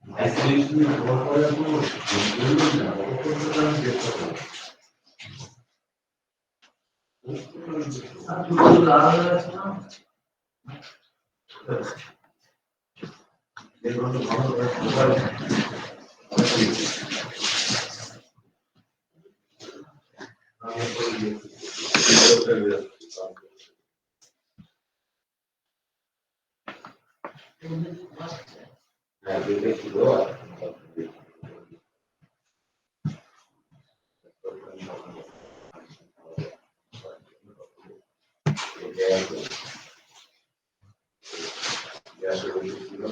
আইসোলেশনে ব্যবহার করার কোনো জরুরি না, অবকর্মটা আমি চেষ্টা করব। হ্যাঁ, দুটো ছিল আর গ্যাসের ওষুধ ছিল।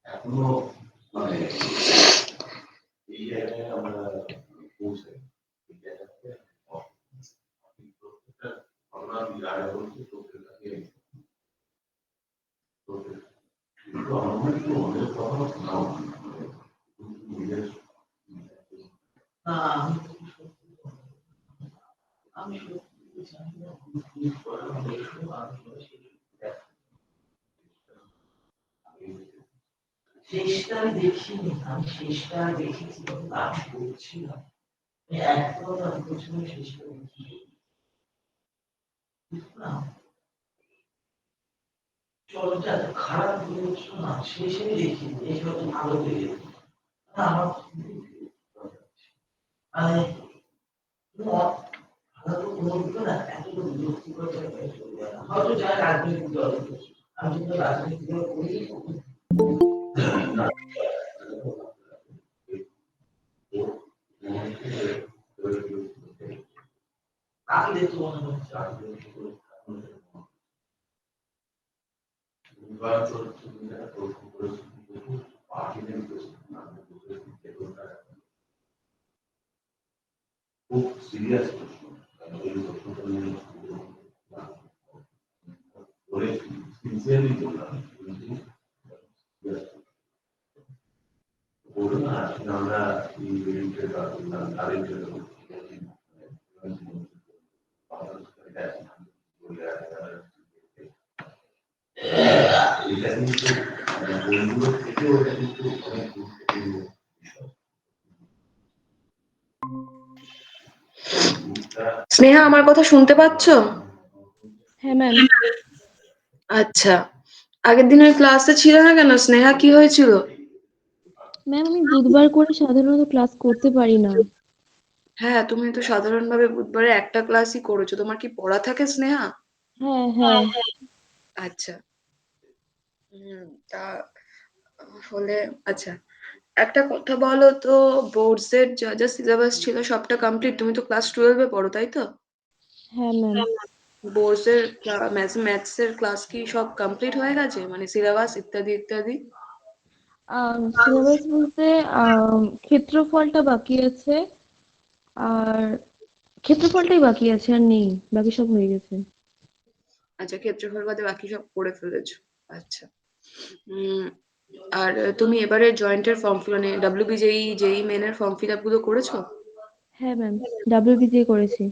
এখনো মানে এই জায়গায় আমরা পৌঁছে প্রত্যেকটা ঘটনা আয় করছি প্রত্যেকটাকে কিন্তু আমার একটু অনেক কথা নাও নিজের আমি শেষটা দেখিনি, আমি শেষটা দেখেছি কাজ করছিলাম একদম আমি প্রথমে শেষটা দেখি চলটা এত খারাপ হয়েছিল না শেষে দেখিনি এসব ভালো হয়ে যেত আমার মানে ভালো কোনো দিকে না এত বিরক্তিকর জায়গায় চলে যায় না হয়তো যারা রাজনৈতিক দল আমি কিন্তু রাজনৈতিক দল করি কাকে দেখতে মনে হচ্ছে খুব সিরিয়াস প্রশ্ন এই প্রশ্নটা নিয়ে বলে সিনসিয়ারলি বললাম বলুন না আমরা এই রিলেটেড কারেন্টের এটা কিন্তু বন্ধুদের থেকেও এটা কিন্তু অনেক গুরুত্বপূর্ণ বিষয় স্নেহা আমার কথা শুনতে পাচ্ছ? হ্যাঁ ম্যাম। আচ্ছা। আগের দিনের ক্লাসে ছিল না কেন স্নেহা, কি হয়েছিল? ম্যাম, আমি বুধবার করে সাধারণত ক্লাস করতে পারি না। হ্যাঁ, তুমি তো সাধারণভাবে বুধবারে একটা ক্লাসই করেছো। তোমার কি পড়া থাকে স্নেহা? হ্যাঁ, হ্যাঁ। আচ্ছা। তা হলে আচ্ছা, একটা কথা বলো তো, বোর্ডস এর যা যা সিলেবাস ছিল সবটা কমপ্লিট? তুমি তো ক্লাস 12 এ পড়ো, তাই তো? হ্যাঁ ম্যাম। বোর্ডস এর ম্যাথস এর ক্লাস কি সব কমপ্লিট হয়ে গেছে, মানে সিলেবাস ইত্যাদি ইত্যাদি? সিলেবাস বলতে ক্ষেত্রফলটা বাকি আছে, আর ক্ষেত্রফলটাই বাকি আছে, আর নেই, বাকি সব হয়ে গেছে। আচ্ছা, ক্ষেত্রফল বাদে বাকি সব করে ফেলেছো। আচ্ছা। উম আর তুমি এবারে জয়েন্টের ফর্ম মানে ডব্লিউবিজেই জেই মেন এর ফর্ম ফিল আপ গুলো করেছো? হ্যাঁ ম্যাম, WBGA করেছি।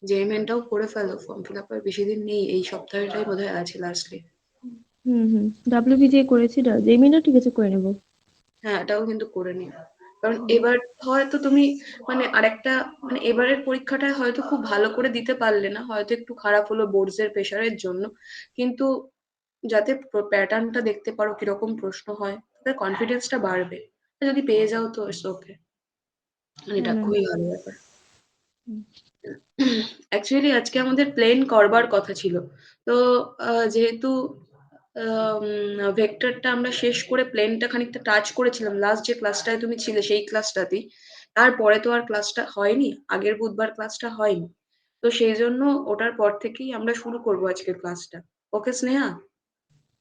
জেই মেনটাও করে ফেলো, ফর্ম ফিল আপ আর বেশি দিন নেই, এই সপ্তাহটাই বোধহয় আছে লাস্টলি। হুম হুম, WBGA করেছি, জেমিনও ঠিক আছে, করে নেবো। হ্যাঁ, এটাও কিন্তু করে নিও। কারণ হুম। এবার হয়তো তুমি মানে আরেকটা মানে এবারের পরীক্ষাটা হয়তো খুব ভালো করে দিতে পারলে না, হয়তো একটু খারাপ হলো বোর্ডস এর প্রেশারের জন্য, কিন্তু যাতে প্যাটার্নটা দেখতে পারো কিরকম প্রশ্ন হয়, তাতে কনফিডেন্সটা বাড়বে। আর যদি পেয়ে যাও তো ইটস ওকে, হ্যাঁ এটা ম্যাম। খুবই ভালো ব্যাপার। হুম। অ্যাকচুয়ালি আজকে আমাদের প্লেন করবার কথা ছিল, তো যেহেতু ভেক্টরটা আমরা শেষ করে প্লেনটা খানিকটা টাচ করেছিলাম লাস্ট যে ক্লাসটায় তুমি ছিলে সেই ক্লাসটাতেই, তারপরে তো আর ক্লাসটা হয়নি, আগের বুধবার ক্লাসটা হয়নি। তো সেই জন্য ওটার পর থেকেই আমরা শুরু করবো আজকের ক্লাসটা। ওকে স্নেহা?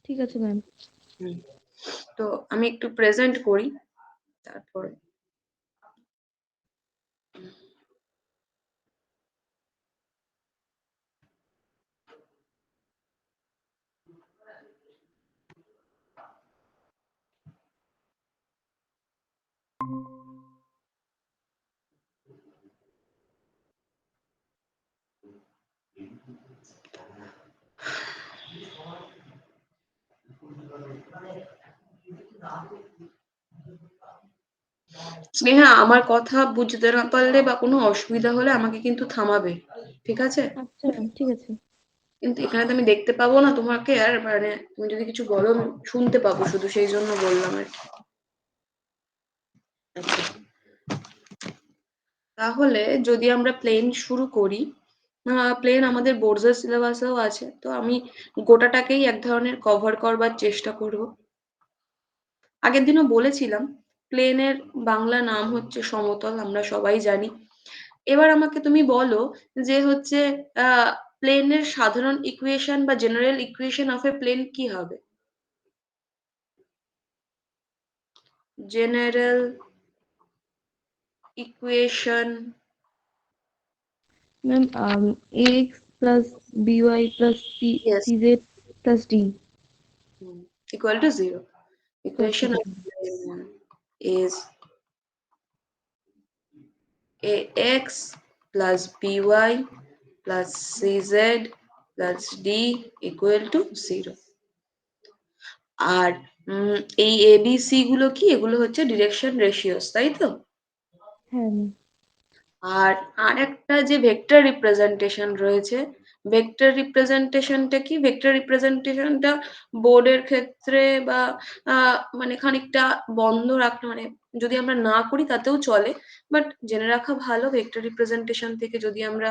ঠিক আছে ম্যাম। হুম। তো আমি একটু প্রেজেন্ট করি তারপরে। স্নেহা, আমার কথা বুঝতে না পারলে বা কোনো অসুবিধা হলে আমাকে কিন্তু থামাবে, ঠিক আছে? আচ্ছা ম্যাম, ঠিক আছে। কিন্তু এখানে তো আমি দেখতে পাবো না তোমাকে, আর মানে তুমি যদি কিছু বলো আমি শুনতে পাবো শুধু, সেই জন্য বললাম আর কি। আচ্ছা, তাহলে যদি আমরা প্লেন শুরু করি, প্লেন আমাদের বোর্ডসের সিলেবাসেও আছে, তো আমি গোটাটাকেই এক ধরনের কভার করবার চেষ্টা করব। আগের দিনও বলেছিলাম, প্লেনের বাংলা নাম হচ্ছে সমতল, আমরা সবাই জানি। এবার আমাকে তুমি বলো যে হচ্ছে প্লেনের সাধারণ ইকুয়েশন বা general equation of a plane কি হবে? General equation. Ma'am, AX plus BY plus Yes. CZ plus D Equal to 0. Equal to Equation of 0। plane is AX plus BY plus CZ plus D equal to 0. আর এই ABC গুলো কি? এগুলো হচ্ছে direction ratios, তাই তো? হ্যাঁ ma'am. আর আরেকটা যে ভেক্টর রিপ্রেজেন্টেশন রয়েছে, ভেক্টর রিপ্রেজেন্টেশনটা কি? ভেক্টর রিপ্রেজেন্টেশনটা বোর্ডের ক্ষেত্রে বা মানে খানিকটা বন্ধ রাখতে, মানে যদি আমরা না করি তাতেও চলে, বাট জেনে রাখা ভালো ভেক্টর রিপ্রেজেন্টেশন থেকে যদি আমরা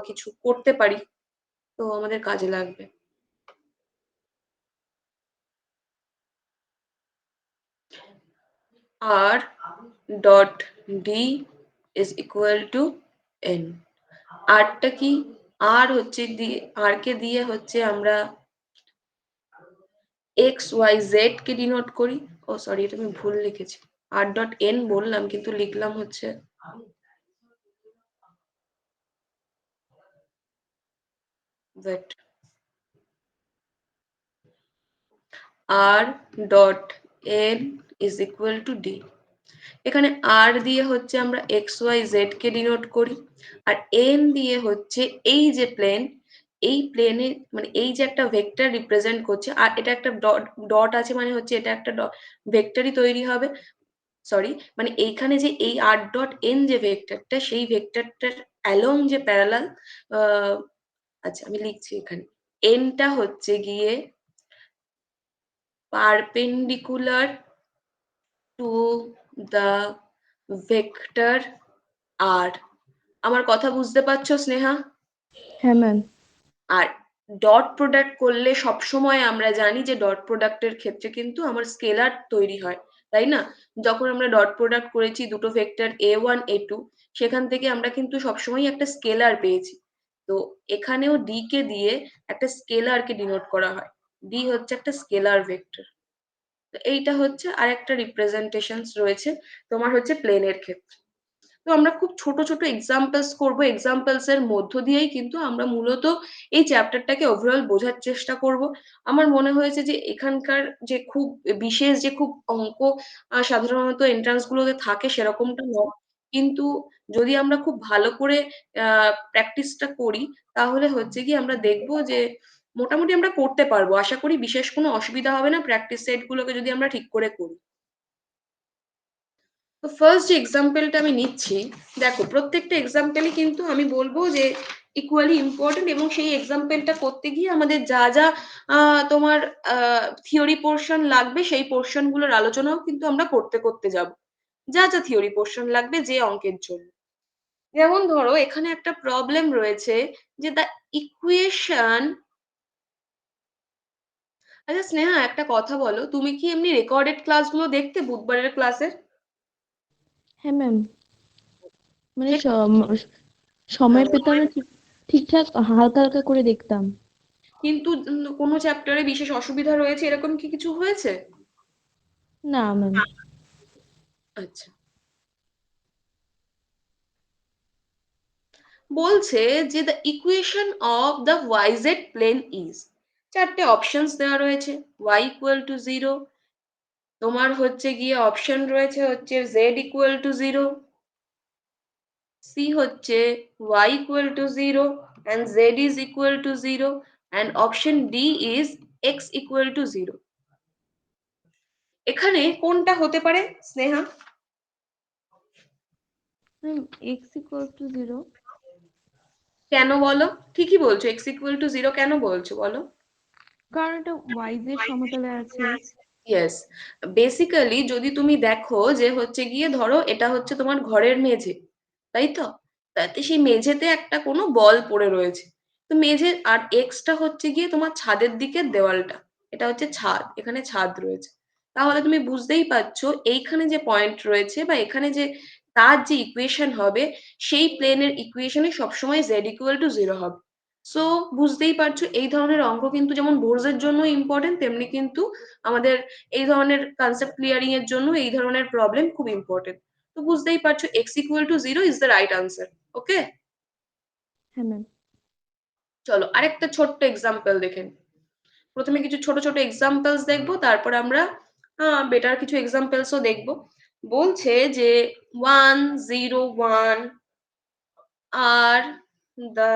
কিছু করতে পারি তো আমাদের কাজে লাগবে। R dot D is equal to N. আরটা কি? আর হচ্ছে দিয়ে, আর কে দিয়ে হচ্ছে আমরা এক্স ওয়াই জেড কে ডিনোট করি। ও সরি, এটা আমি ভুল লিখেছি, আর ডট এন বললাম কিন্তু লিখলাম হচ্ছে ভেট। R dot n is equal to d. এখানে আর দিয়ে হচ্ছে আমরা এক্স ওয়াই জেড কে ডিনোট করি, আর এন দিয়ে হচ্ছে এই যে প্লেন, এই প্লেনে মানে এই যে একটা ভেক্টর রিপ্রেজেন্ট করছে, আর এটা একটা ডট ডট আছে মানে হচ্ছে এটা একটা ভেক্টরই তৈরি হবে। সরি, মানে এইখানে যে এই আর ডট এন যে ভেক্টরটা, সেই ভেক্টরটার অ্যালং যে প্যারালাল, আচ্ছা আমি লিখছি এখানে, এনটা হচ্ছে গিয়ে পারপেন্ডিকুলার টু দ্য ভেক্টর আর। আমার কথা বুঝতে পারছো স্নেহা? হ্যাঁ ম্যাম। আর ডট প্রোডাক্ট করলে সবসময় আমরা জানি যে ডট প্রোডাক্টের ক্ষেত্রে কিন্তু আমার স্কেলার তৈরি হয়, তাই না? যখন আমরা ডট প্রোডাক্ট করেছি দুটো ভেক্টর a1 a2, সেখান থেকে আমরা কিন্তু সবসময় একটা স্কেলার পেয়েছি। তো এখানেও ডি কে দিয়ে একটা স্কেলারকে ডিনোট করা হয়, ডি হচ্ছে একটা স্কেলার ভেক্টর। তো এইটা হচ্ছে আরেকটা রিপ্রেজেন্টেশন রয়েছে তোমার হচ্ছে প্লেনের ক্ষেত্রে। তো আমরা খুব ছোট ছোট এক্সাম্পলস করবো, এক্সাম্পলস এর মধ্য দিয়েই কিন্তু আমরা মূলত এই চ্যাপ্টারটাকে ওভারঅল বোঝার চেষ্টা করব। আমার মনে হয়েছে যে এখানকার যে খুব বিশেষ যে খুব অঙ্ক সাধারণত এন্ট্রান্স গুলোতে থাকে সেরকমটা নয়, কিন্তু যদি আমরা খুব ভালো করে প্র্যাকটিসটা করি তাহলে হচ্ছে কি আমরা দেখবো যে মোটামুটি আমরা করতে পারবো। আশা করি বিশেষ কোনো অসুবিধা হবে না প্র্যাকটিস সেট গুলোকে যদি আমরা ঠিক করে করি। তো ফার্স্ট যে এক্সাম্পলটা আমি নিচ্ছি, দেখো প্রত্যেকটা এক্সাম্পলই কিন্তু আমি বলবো যে ইকুয়ালি ইম্পর্টেন্ট, এবং সেই এক্সাম্পলটা করতে গিয়ে আমাদের যা যা তোমার থিওরি পোর্শন লাগবে সেই পোর্শন গুলোর আলোচনাও কিন্তু আমরা করতে করতে যাব, যা যা থিওরি পোর্শন লাগবে যে অঙ্কের জন্য। যেমন ধরো এখানে একটা প্রবলেম রয়েছে যে দ্য ইকুয়েশন। আচ্ছা স্নেহা একটা কথা বলো, তুমি কি এমনি রেকর্ডেড ক্লাসগুলো দেখতে বুধবারের ক্লাসের? হ্যাঁ ম্যাম, মানে সময় পেতাম না, ঠিকঠাক হালকা হালকা করে দেখতাম। কিন্তু কোনো চ্যাপ্টারে বিশেষ অসুবিধা রয়েছে এরকম কি কিছু হয়েছে? না ম্যাম। আচ্ছা, বলছে যে the equation of the YZ plane is, চারটে অপশনস দেওয়া রয়েছে। y ইকুয়াল টু 0, তোমার হচ্ছে গিয়ে অপশন রয়েছে হচ্ছে z ইকুয়াল টু 0, c হচ্ছে y equal to 0 and z is equal to 0, and option d is x equal to 0। এখানে কোনটা হতে পারে Sneha? Ma'am x equal to 0। কেন বলো? ঠিকই বলছো, x ইকুয়াল টু 0 কেন বলছো বলো? কারণ এটা ওয়াই এর সমতলে আছে। ইয়েস, বেসিক্যালি যদি তুমি দেখো যে হচ্ছে গিয়ে ধরো এটা হচ্ছে তোমার ঘরের মেঝে, তাই তো? তাতে সেই মেঝেতে একটা কোনো বল পড়ে রয়েছে, তো মেঝে আর এক্সটা হচ্ছে গিয়ে তোমার ছাদের দিকের দেওয়ালটা, এটা হচ্ছে ছাদ, এখানে ছাদ রয়েছে। তাহলে তুমি বুঝতেই পারছো এইখানে যে পয়েন্ট রয়েছে বা এখানে যে তার যে ইকুয়েশন হবে সেই প্লেনের ইকুয়েশনে সবসময় z ইকুয়াল টু 0 হবে। সো বুঝতেই পারছো এই ধরনের অঙ্ক কিন্তু যেমন বোর্ডস জন্য ইম্পর্টেন্ট, তেমনি কিন্তু আমাদের এই ধরনের কনসেপ্ট ক্লিয়ারিং এর জন্য এই ধরনের প্রবলেম খুব ইম্পর্টেন্ট। তো বুঝতেই পারছো x equal to 0 is the right answer. Okay, হ্যাঁ ম্যাম। চলো আরেকটা ছোট্ট এক্সাম্পল দেখেন। প্রথমে কিছু ছোট ছোট এক্সাম্পলস দেখবো, তারপর আমরা বেটার কিছু এক্সাম্পলসও দেখবো। বলছে যে 101 আর দ্য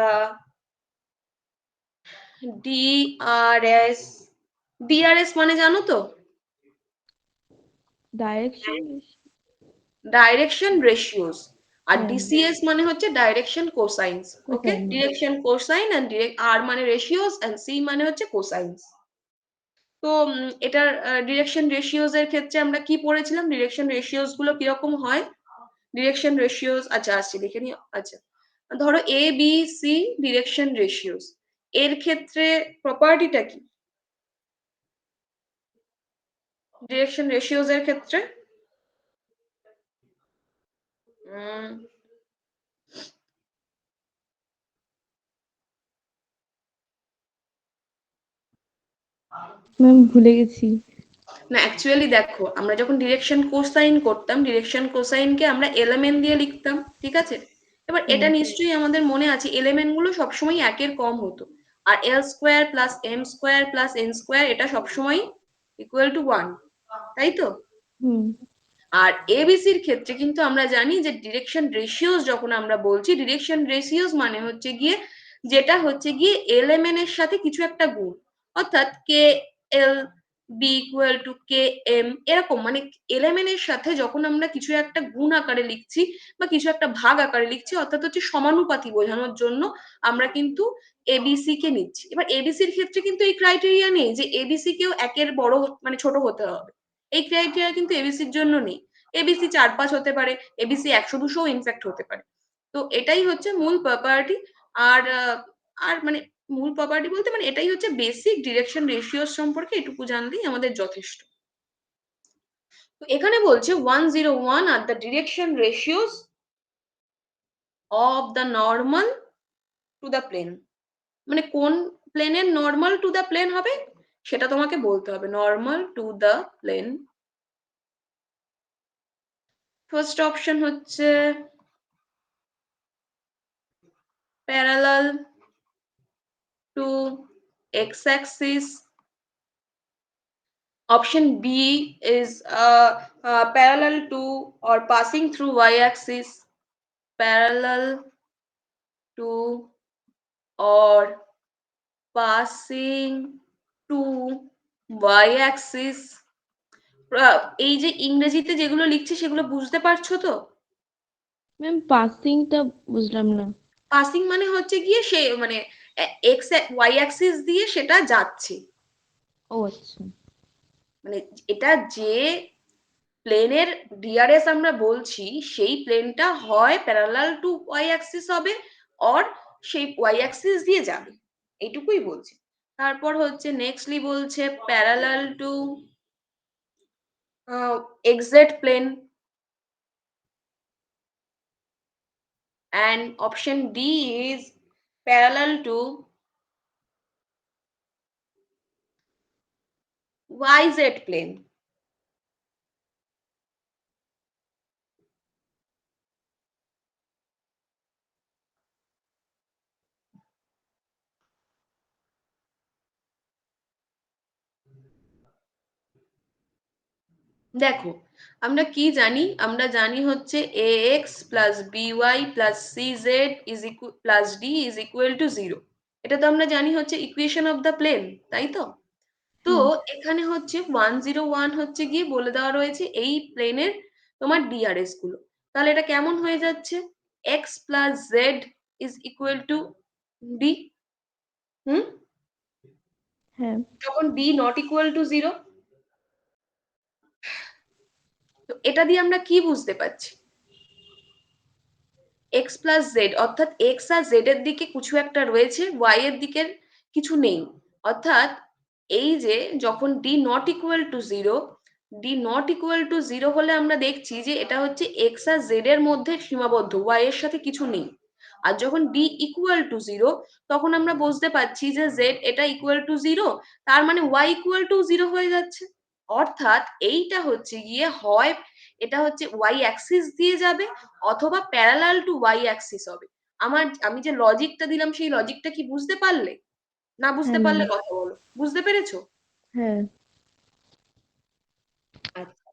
ডিআরএস, ডিআরএস মানে জানো তো? ডাইরেকশন। Direction ratios. আর হ্যাঁ ডিসিএস মানে হচ্ছে direction cosines. Okay, cosine. Direction cosine and আর মানে রেশিওস এন্ড সি মানে হচ্ছে কোসাইন্স। তো এটার ডিরেকশন রেশিওস এর ক্ষেত্রে আমরা কি পড়েছিলাম, ডিরেকশন রেশিওস গুলো কিরকম হয়? ডিরেকশন রেশিওস, আচ্ছা আসছি দেখে নি। আচ্ছা ধরো A B C direction ratios, এর ক্ষেত্রে প্রপার্টিটা কি ডিরেকশন রেশিওস এর ক্ষেত্রে? উম, ম্যাম ভুলে গেছি। না অ্যাকচুয়ালি দেখো আমরা যখন ডিরেকশন কোসাইন করতাম, ডিরেকশন কোসাইনকে আমরা এলিমেন্ট দিয়ে লিখতাম, ঠিক আছে? এবার এটা হ্যাঁ। নিশ্চয়ই আমাদের মনে আছে এলিমেন্ট গুলো সবসময় একের কম হতো, আর l square plus m square plus n square এটা সবসময় ইকুয়াল টু 1, তাই তো? হুম। আর এবিসির ক্ষেত্রে কিন্তু আমরা জানি যে ডিরেকশন রেশিওস যখন আমরা বলছি, ডিরেকশন রেশিওস মানে হচ্ছে গিয়ে যেটা হচ্ছে গিয়ে এলিমেন্ট এর সাথে কিছু একটা গুণ, অর্থাৎ k l b equal to k m, এরকম মানে এলিমেন্ট এর সাথে যখন আমরা কিছু একটা গুণ আকারে লিখছি বা কিছু একটা ভাগ আকারে লিখছি, অর্থাৎ হচ্ছে সমানুপাতি বোঝানোর জন্য আমরা কিন্তু এবিসি কে নিচ্ছি। এবার এবিসির ক্ষেত্রে কিন্তু এই ক্রাইটেরিয়া নেই যে এবিসি কেও একের বড় মানে ছোট হতে হবে, এই ক্রাইটেরিয়া কিন্তু এবিসির জন্য নেই। এবিসি 4-5 হতে পারে, এবিসি 100-200 ইনফ্যাক্ট হতে পারে। তো এটাই হচ্ছে মূল প্রপার্টি। আর আর মানে মূল প্রপার্টি বলতে মানে এটাই হচ্ছে বেসিক ডিরেকশন রেশিওস সম্পর্কে এটুকু জানলেই আমাদের যথেষ্ট। তো এখানে বলছে 101 আর the direction ratios of the normal to the plane, মানে কোন প্লেনের নর্মাল টু দ্য প্লেন হবে সেটা তোমাকে বলতে হবে। Normal to the plane, first option হচ্ছে parallel to x axis, option B is parallel to or passing through y-axis, parallel to or passing to y-axis। এই যে ইংরেজিতে যেগুলো লিখছি সেগুলো বুঝতে পারছো তো? ম্যাম পাসিংটা বুঝলাম না। পাসিং মানে হচ্ছে গিয়ে সে মানে এক্স ওয়াই অ্যাক্সিস দিয়ে সেটা যাচ্ছে, ও আচ্ছা। মানে এটা যে প্লেনের ডিআরএস আমরা বলছি সেই প্লেনটা হয় প্যারালাল টু ওয়াই অ্যাক্সিস হবে অর সেই ওয়াই অ্যাক্সিস দিয়ে যাবে, এইটুকুই বলছি। তারপর হচ্ছে নেক্সটলি বলছে parallel to XZ plane, and option D is parallel to YZ plane। দেখো আমরা কি জানি, আমরা জানি হচ্ছে ax plus by plus cz is plus d is equal to 0, এটা তো আমরা জানি হচ্ছে ইকুয়েশন অফ দ্য প্লেন, তাই তো? তো হ্যাঁ এখানে হচ্ছে 101 হচ্ছে গিয়ে বলে দেওয়া রয়েছে এই প্লেনের তোমার ডিআরএস গুলো। তাহলে এটা কেমন হয়ে যাচ্ছে, x plus z is equal to d. Hmm, হ্যাঁ যখন ডি নট ইকুয়াল টু 0, তো এটা দিয়ে আমরা কি বুঝতে পারছি, এক্স প্লাস জেড অর্থাৎ এক্স আর জেড এর দিকে কিছু একটা রয়েছে, ওয়াই এর দিকের কিছু নেই। অর্থাৎ এই যে যখন D not equal to 0, D not equal to 0 হলে আমরা দেখছি যে এটা হচ্ছে এক্স আর জেড এর মধ্যে সীমাবদ্ধ, ওয়াই এর সাথে কিছু নেই। আর যখন ডি ইকুয়াল টু 0 তখন আমরা বুঝতে পারছি যে জেড এটা ইকুয়াল টু 0, তার মানে ওয়াই ইকুয়াল টু 0 হয়ে যাচ্ছে। অর্থাৎ এইটা হচ্ছে গিয়ে হয় এটা হচ্ছে ওয়াই অ্যাক্সিস দিয়ে যাবে অথবা প্যারালাল টু ওয়াই অ্যাক্সিস হবে। আমি যে লজিকটা দিলাম সেই লজিকটা কি বুঝতে পারলে? না বুঝতে হ্যাঁ ম্যাম। পারলে কথা বলো, বুঝতে পেরেছো? হ্যাঁ আচ্ছা,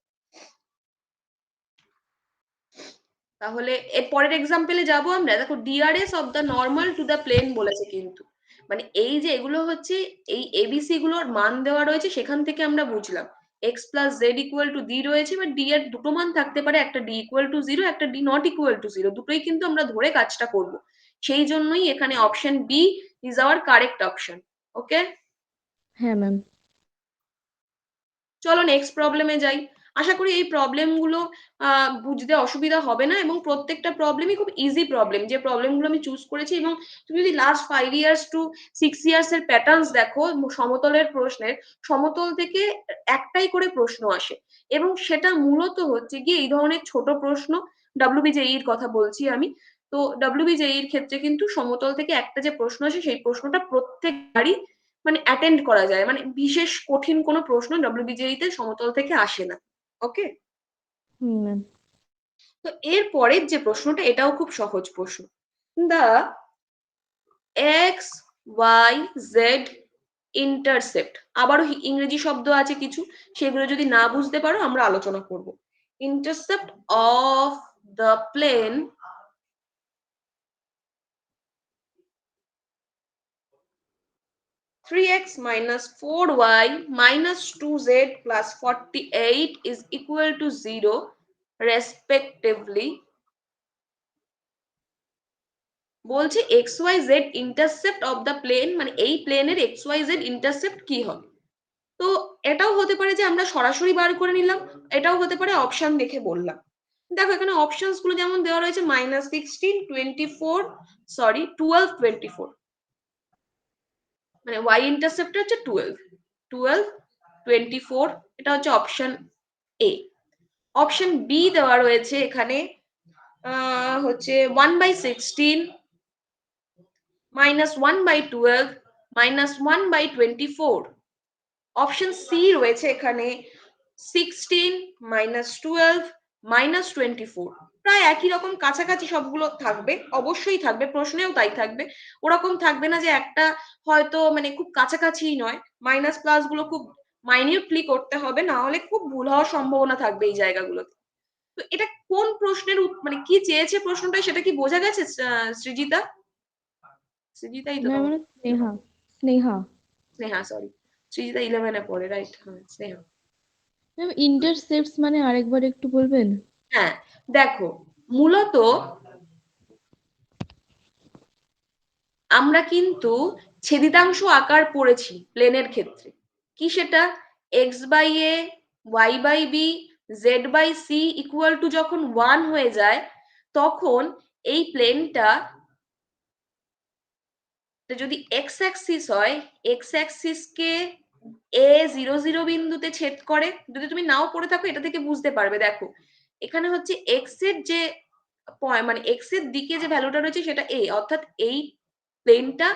তাহলে এর পরের এক্সাম্পলে যাব আমরা। দেখো DRs of the normal to the plane বলেছে, কিন্তু মানে এই যে এগুলো হচ্ছে এই এবিসি গুলোর মান দেওয়া রয়েছে, সেখান থেকে আমরা বুঝলাম x plus Z equal to D রয়েছে, বা ডি এর দুটো মান থাকতে পারে, একটা ডি ইকুয়াল টু 0, একটা ডি নট ইকুয়াল টু 0, দুটোই কিন্তু আমরা ধরে কাজটা করব। সেই জন্যই এখানে option b is our correct option. Okay, হ্যাঁ ম্যাম। চলো নেক্সট প্রবলেমে যাই। আশা করি এই প্রবলেমগুলো বুঝতে অসুবিধা হবে না, এবং প্রত্যেকটা প্রবলেমই খুব ইজি প্রবলেম, যে প্রবলেমগুলো আমি চুজ করেছি। এবং তুমি যদি লাস্ট 5 years to 6 years এর প্যাটার্নস দেখো সমতলের প্রশ্নের, সমতল থেকে একটাই করে প্রশ্ন আসে, এবং সেটা মূলত হচ্ছে গিয়ে এই ধরনের ছোট প্রশ্ন। ডাব্লিউবিজেই এর কথা বলছি আমি। তো ডাব্লিউবিজেই এর ক্ষেত্রে কিন্তু সমতল থেকে একটা যে প্রশ্ন আসে সেই প্রশ্নটা প্রত্যেকবারই মানে অ্যাটেন্ড করা যায়, মানে বিশেষ কঠিন কোনো প্রশ্ন ডব্লিউবিজেই তে সমতল থেকে আসে না। ওকে, ম্যাম। তো এর পরের যে প্রশ্নটা এটাও খুব সহজ প্রশ্ন। দা এক্স ওয়াই জেড ইন্টারসেপ্ট, আবারও ইংরেজি শব্দ আছে কিছু, সেগুলো যদি না বুঝতে পারো আমরা আলোচনা করব। Intercept of the plane 3x minus 4y minus 2z plus 48 is equal to 0 respectively. বলছে xyz intercept of the plane, মানে এই প্লেনের xyz intercept কি হবে। তো এটাও হতে পারে যে আমরা সরাসরি বার করে নিলাম, এটাও হতে পারে অপশন দেখে বললাম। দেখো এখানে অপশনস গুলো যেমন দেওয়া রয়েছে -16, 24, সরি 12, 24, মানে y ইন্টারসেপ্ট হচ্ছে 12, 12, 24, এটা হচ্ছে অপশন এ। অপশন বি দেওয়া রয়েছে এখানে হচ্ছে 1/16 minus 1/12 minus 1/24। অপশন সি রয়েছে এখানে 16 minus 12 minus 24। প্রায় একই রকম কাছাকাছি সবগুলো থাকবে, অবশ্যই থাকবে, প্রশ্নেও তাই থাকবে। ওরকম থাকবে না যে একটা হয়তো মানে খুব কাছাকাছিই নয়, মাইনাস প্লাস গুলো খুব মাইনিউটলি করতে হবে, না হলে খুব ভুল হওয়ার সম্ভাবনা থাকবে এই জায়গাগুলোতে। তো এটা কোন প্রশ্নের মানে কি চেয়েছে প্রশ্নটা, সেটা কি বোঝা গেছে সৃজিতা? সৃজিতাই তো ম্যাম, স্নেহা। স্নেহা। স্নেহা, সরি, সৃজিতা 11-এ পড়ে, রাইট, হ্যাঁ স্নেহা। ম্যাম, ইন্টারসেপ্টস মানে আরেকবার একটু বলবেন? হ্যাঁ দেখো, মূলত আমরা কিন্তু ছেদিতাংশ আকার পড়েছি প্লেনের ক্ষেত্রে। কি সেটা? x/a, y/b, z/c equal to যখন 1 হয়ে যায়, তখন এই প্লেনটা যদি এক্স অ্যাক্সিস হয়, এক্স অ্যাক্সিসকে a00 বিন্দুতে ছেদ করে। যদি তুমি নাও পড়ে থাকো এটা থেকে বুঝতে পারবে। দেখো এখানে হচ্ছে এক্স এর যে মানে এক্স এর দিকে যে ভ্যালুটা রয়েছে সেটা a, অর্থাৎ এই প্লেনটা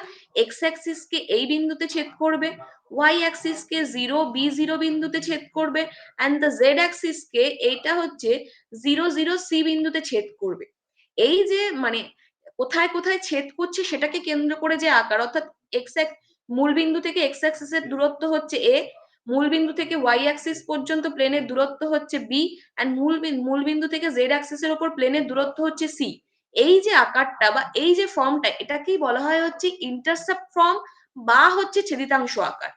এক্স অ্যাক্সিস কে এই বিন্দুতে ছেদ করবে, ওয়াই অ্যাক্সিস কে 0b0 বিন্দুতে ছেদ করবে, এন্ড দ্য জেড অ্যাক্সিস কে এইটা হচ্ছে 00c বিন্দুতে ছেদ করবে। এই যে মানে কোথায় কোথায় ছেদ করছে সেটাকে কেন্দ্র করে যে আকার, অর্থাৎ এক্স মূল বিন্দু থেকে এক্স অ্যাক্সিসের দূরত্ব হচ্ছে a, মূল বিন্দু থেকে ওয়াই অ্যাক্সিস পর্যন্ত প্লেনের দূরত্ব হচ্ছে b, এন্ড মূল বিন্দু থেকে জেড অ্যাক্সিসের উপর প্লেনের দূরত্ব হচ্ছে c। এই যে আকারটা বা এই যে ফর্মটা, এটাকেই বলা হয় হচ্ছে ইন্টারসেপ্ট ফর্ম বা হচ্ছে ছেদিতাংশ আকার।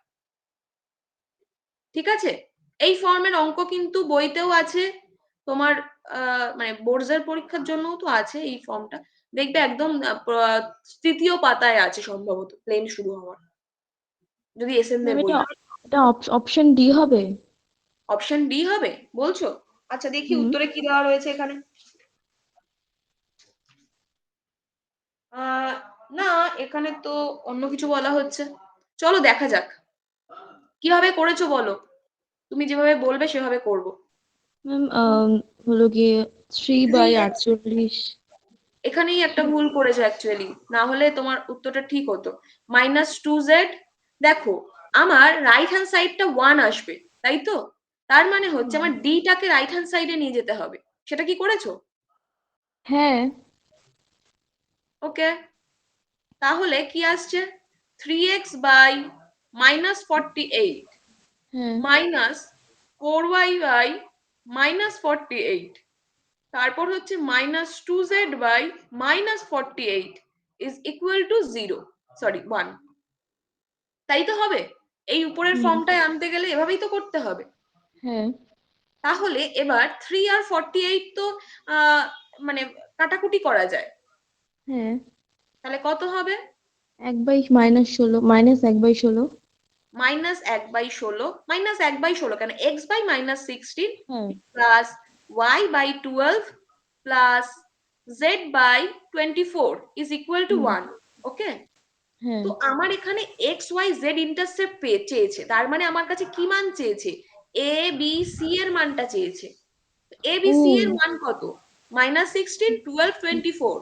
ঠিক আছে, এই ফর্মের অঙ্ক কিন্তু বইতেও আছে, তোমার মানে বোর্ডের পরীক্ষার জন্যও তো আছে এই ফর্মটা, দেখবে একদম তৃতীয় পাতায় আছে সম্ভবত প্লেন শুরু হওয়ার, যদি এসএন দের ম্যাম, বই। এটা অপশন ডি হবে? অপশন ডি হবে বলছো? আচ্ছা দেখি হুম। উত্তরে কি দেওয়া রয়েছে এখানে। না, এখানে তো অন্য কিছু বলা হচ্ছে, চলো দেখা যাক কিভাবে করেছো বলো, তুমি যেভাবে বলবে সেভাবে করবো। ম্যাম, হলো গিয়ে 3/48। এখানেই একটা ভুল করেছে অ্যাকচুয়ালি, না হলে তোমার উত্তরটা ঠিক হতো। -2z, দেখো আমার রাইট হ্যান্ড সাইডটা 1 আসবে, তাই তো? তার মানে হচ্ছে আমার ডিটাকে রাইট হ্যান্ড সাইডে নিয়ে যেতে হবে। সেটা কি করেছো? হ্যাঁ। ওকে, তাহলে কি আসছে? 3x বাই -48 হ্যাঁ। -4y বাই -48, তারপর হচ্ছে -2z by -48 is equal to 0, sorry 1, তাই তো হবে? এই উপরের হুম। ফর্মটায় আনতে গেলে এভাবেই তো করতে হবে। হ্যাঁ। তাহলে এবার 3 আর 48 তো মানে কাটাকুটি করা যায়, হ্যাঁ। তাহলে কত হবে? 1/-16, -1/16। -1/16, -1/16 কেন, x/-16 হ্যাঁ। Plus y/12 plus z/24 is equal to 1। ওকে, হ্যাঁ। তো আমার এখানে এক্স ওয়াই জেড ইন্টারসেপ্ট চেয়েছে, তার মানে আমার কাছে কি মান চেয়েছে? এ বি সি এর মানটা চেয়েছে। এ বি সি এর ও। মান কত? -16, 12, 24।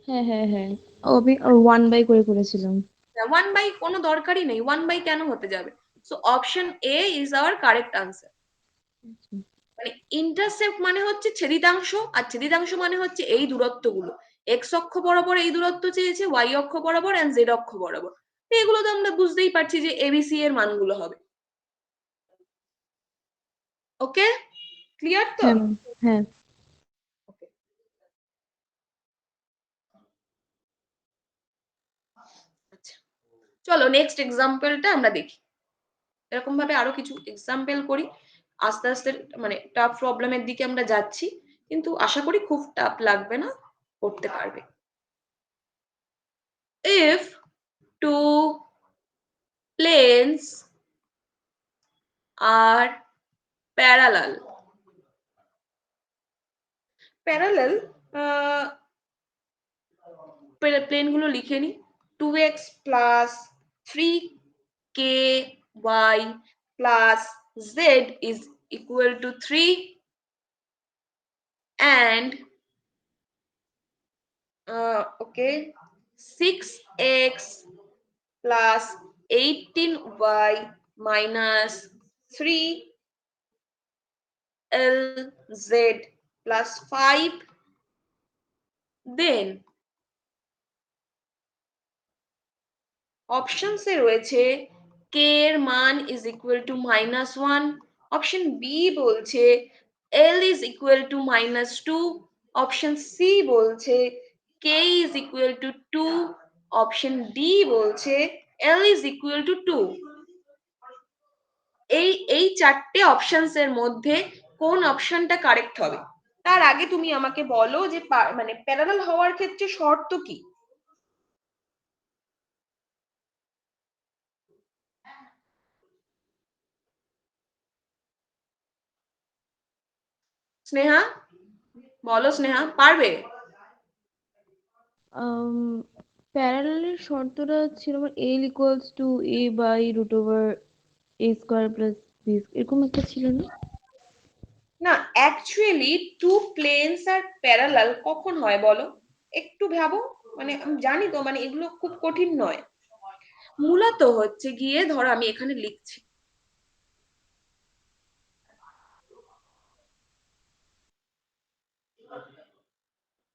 হ্যাঁ, হ্যাঁ, হ্যাঁ। আমি 1/, করে করেছিলাম। 1/, কোনো দরকারই নেই, 1/, কেন হতে যাবে? So option A is our correct answer. মানে ইন্টারসেপ্ট মানে হচ্ছে ছেদিতাংশ, আর ছেদিতাংশ মানে হচ্ছে এই দূরত্বগুলো। এক্স অক্ষ বরাবর এই দূরত্ব চেয়েছে, ওয়াই অক্ষ বরাবর এন্ড জেড অক্ষ বরাবর। এগুলো তো আমরা বুঝতেই পারছি যে এবিসি এর মানগুলো হবে। ওকে, ক্লিয়ার তো? হ্যাঁ ম্যাম। হ্যাঁ। Okay. আচ্ছা, চলো নেক্সট এক্সাম্পলটা আমরা দেখি। এরকম ভাবে আরো কিছু এক্সাম্পল করি, আস্তে আস্তে মানে টাফ প্রবলেমের দিকে আমরা যাচ্ছি, কিন্তু আশা করি খুব টাফ লাগবে না, করতে পারবে। If two planes are parallel, plane গুলো লিখে নি। 2x plus 3ky plus z is equal to 3 and okay 6x plus 18y minus 3lz plus 5, then options এ রয়েছে k এর মান is equal to -1, option B বলছে l is equal to -2, option C বলছে k is equal to 2, option D বলছে l is equal to 2। এই চারটে options এর মধ্যে কোন অপশনটা কারেক্ট হবে? তার আগে তুমি আমাকে বলো যে মানে প্যারালাল হওয়ার ক্ষেত্রে শর্ত কি? স্নেহা বলো, স্নেহা পারবে? প্যারালালের শর্তটা ছিল আমার l equals to a by root over a square plus b, এরকম একটা ছিল না? না, অ্যাকচুয়ালি টু প্লেনস আর প্যারালাল কখন হয় বলো? একটু ভাবো, মানে আমি জানি তো মানে এগুলো খুব কঠিন নয়। মূলত হচ্ছে গিয়ে ধরো আমি এখানে লিখছি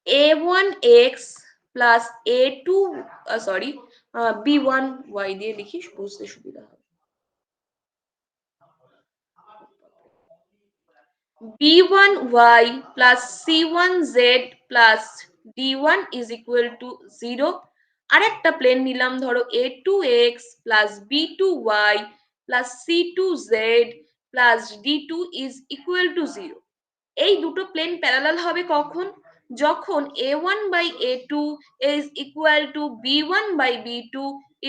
a1x plus a2 sorry b1y দিয়ে লিখি, বুঝতে সুবিধা হবে। b1y plus c1z plus d1 is equal to 0। আরেকটা প্লেন নিলাম ধরো a2x plus b2y plus c2z plus d2 is equal to 0। এই দুটো প্লেন প্যারালাল হবে কখন? যখন a1 by a2 is equal to b1 by b2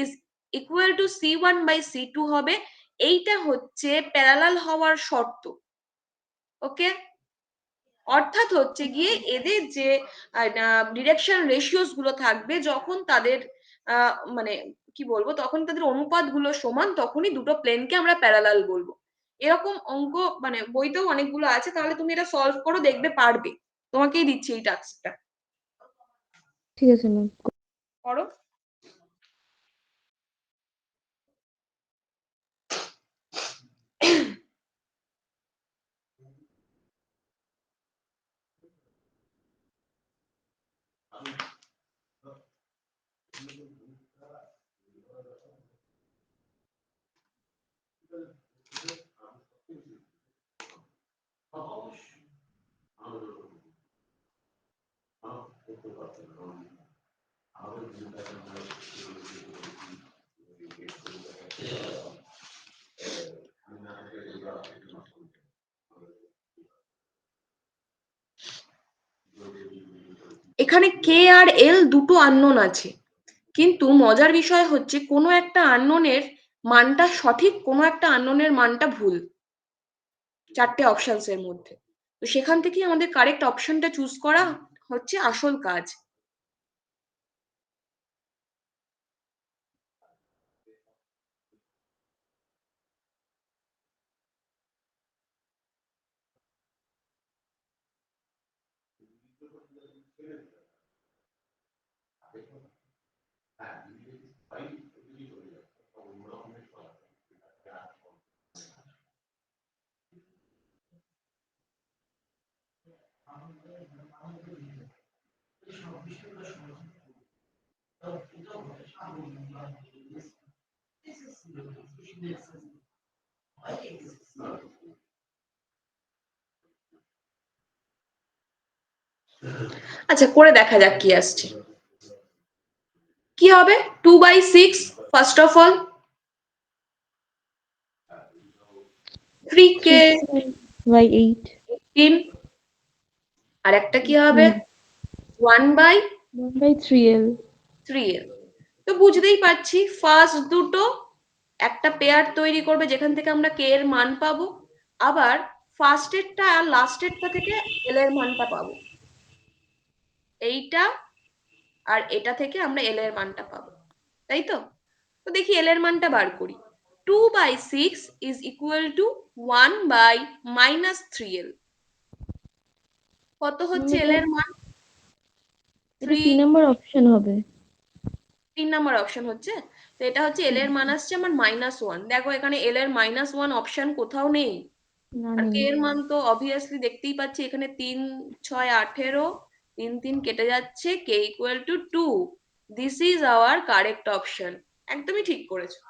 is equal to c1 by c2 হবে। এইটা হচ্ছে প্যারালাল হওয়ার শর্ত। ওকে, অর্থাৎ হচ্ছে গিয়ে এদের যে ডিরেকশন রেশিওস গুলো থাকবে, যখন তাদের মানে কি বলবো, তখন তাদের অনুপাত গুলো সমান, তখনই দুটো প্লেনকে আমরা প্যারালাল বলবো। এরকম অঙ্ক মানে বইতেও অনেকগুলো আছে, তাহলে তুমি এটা সলভ করো, দেখবে পারবে। তোমাকেই দিচ্ছি এই টাস্কটা, ঠিক আছে ম্যাম, করো। এখানে কে আর এল দুটো আননোন আছে, কিন্তু মজার বিষয় হচ্ছে কোনো একটা আননোনের মানটা সঠিক, কোনো একটা আননোনের মানটা ভুল, চারটে অপশনস এর মধ্যে। তো সেখান থেকে আমাদের কারেক্ট অপশনটা চুজ করা হচ্ছে আসল কাজ। আচ্ছা, করে দেখা যাক কি আসছে। কি হবে? 2/6 ফার্স্ট অফ অল 3k 3/8 18 আর একটা কি হবে 1/3L 1/3l। তো বুঝতেই পারছি ফার্স্ট দুটো একটা পেয়ার তৈরি করবে যেখান থেকে আমরা কে এর মান পাবো, আবার ফার্স্টেরটা আর লাস্টেরটা থেকে এল এর মানটা পাবো। এইটা আর এটা থেকে আমরা এল এর মানটা পাবো, তাই তো? তো দেখি এল এর মানটা বার করি। 2/6 ইজ ইকুয়াল টু 1/-3l। কত হচ্ছে এল এর মান? এটা 3 নম্বর অপশন হবে। 3 নাম্বার অপশন হচ্ছে। তো এটা হচ্ছে এল এর মান আসছে আমার -1। দেখো এখানে এল এর -1 অপশন কোথাও নেই। না আর কে নেই। এর মান তো অবভিয়াসলি দেখতেই পাচ্ছি এখানে 3 6 18, 3 3 কেটে যাচ্ছে, k equal to 2। This is our correct option. একদমই ঠিক করেছো।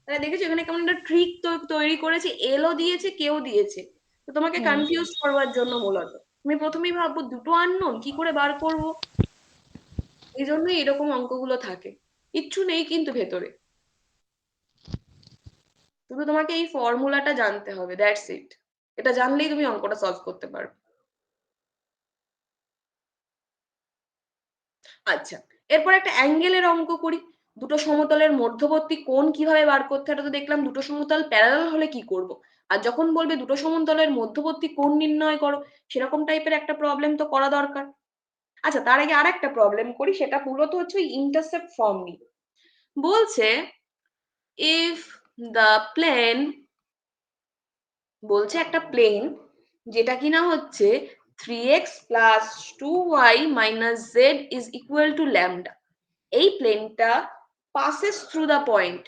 তাহলে দেখেছো এখানে কেমন একটা ট্রিক তৈরি করেছে, এলও দিয়েছে কেও দিয়েছে, তো তোমাকে হ্যাঁ। কনফিউজ করবার জন্য মূলত। তুমি প্রথমেই ভাববো দুটো আননোন কি করে বার করব, এই জন্যই এরকম অঙ্কগুলো থাকে। কিচ্ছু নেই কিন্তু ভেতরে, শুধু তোমাকে এই ফর্মুলাটা জানতে হবে, দ্যাটস ইট। এটা জানলেই তুমি অঙ্কটা সলভ করতে পারবে। আচ্ছা, এরপর একটা অ্যাঙ্গেলের অঙ্ক করি। দুটো সমতলের মধ্যবর্তী কোণ কিভাবে বার করতে হয়, এটা তো দেখলাম। দুটো সমতল প্যারালাল হলে কি করব, আর যখন বলবে দুটো সমতলের মধ্যবর্তী কোণ নির্ণয় করো, সেরকম টাইপের একটা প্রবলেম তো করা দরকার। আচ্ছা, তার আগে আর একটা প্রবলেম করি, সেটা মূলত হচ্ছে ওই ইন্টারসেপ্ট ফর্ম নিয়ে। বলছে ইফ দ্য প্লেন, বলছে একটা প্লেন যেটা কিনা হচ্ছে 3x + 2y - z is equal to lambda, এই প্লেনটা passes through the point।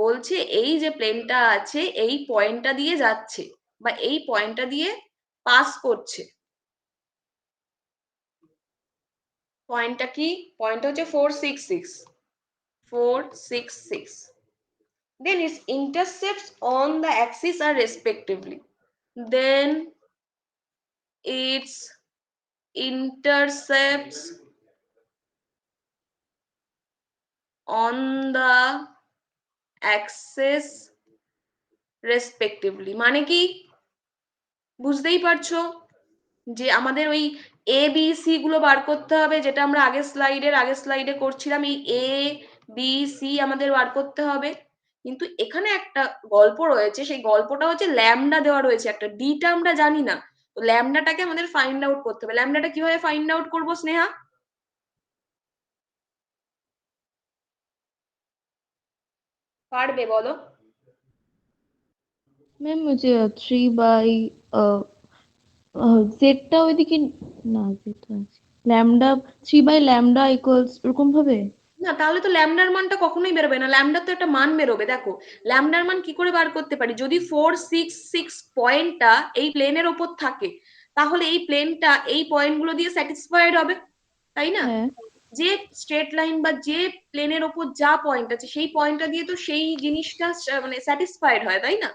বলছে এই যে প্লেনটা আছে এই পয়েন্টটা দিয়ে যাচ্ছে বা এই পয়েন্টটা দিয়ে পাস করছে। পয়েন্টটা কি? পয়েন্টটা হচ্ছে 466, then its intercepts on the axis are respectively, then its intercepts on the axis respectively মানে কি? বুঝতেই পারছো যে আমাদের ওই এ বি সি গুলো বার করতে হবে, যেটা আমরা আগের স্লাইডে করছিলাম। এই এ বি সি আমাদের বার করতে হবে, কিন্তু এখানে একটা গল্প রয়েছে, সেই গল্পটা হচ্ছে ল্যামডা দেওয়া রয়েছে একটা, ডিটা আমরা জানি না। তো ল্যামডাটাকে আমাদের ফাইন্ড আউট করতে হবে। ল্যামডাটা কিভাবে ফাইন্ড আউট করবো স্নেহা? পারবে বলো? ম্যাম ওই যে 3 বাই জেডটা ওইদিকে, না জেডটা আছে ল্যামডা, 3/λ ইকুয়ালস এরকম ভাবে। না, তাহলে তো ল্যামডার মানটা কখনোই বেরোবে না। ল্যামডার তো একটা মান বেরোবে। দেখো ল্যামডার মান কি করে বার করতে পারি, যদি 466 পয়েন্টটা এই প্লেনের ওপর থাকে, তাহলে এই প্লেনটা এই পয়েন্টগুলো দিয়ে স্যাটিসফাইড হবে, তাই না? হ্যাঁ যে স্ট্রেট লাইন বা যে প্লেনের ওপর যা পয়েন্ট আছে সেই পয়েন্টটা দিয়ে তো সেই জিনিসটা মানে স্যাটিসফাইড হয়, তাই না?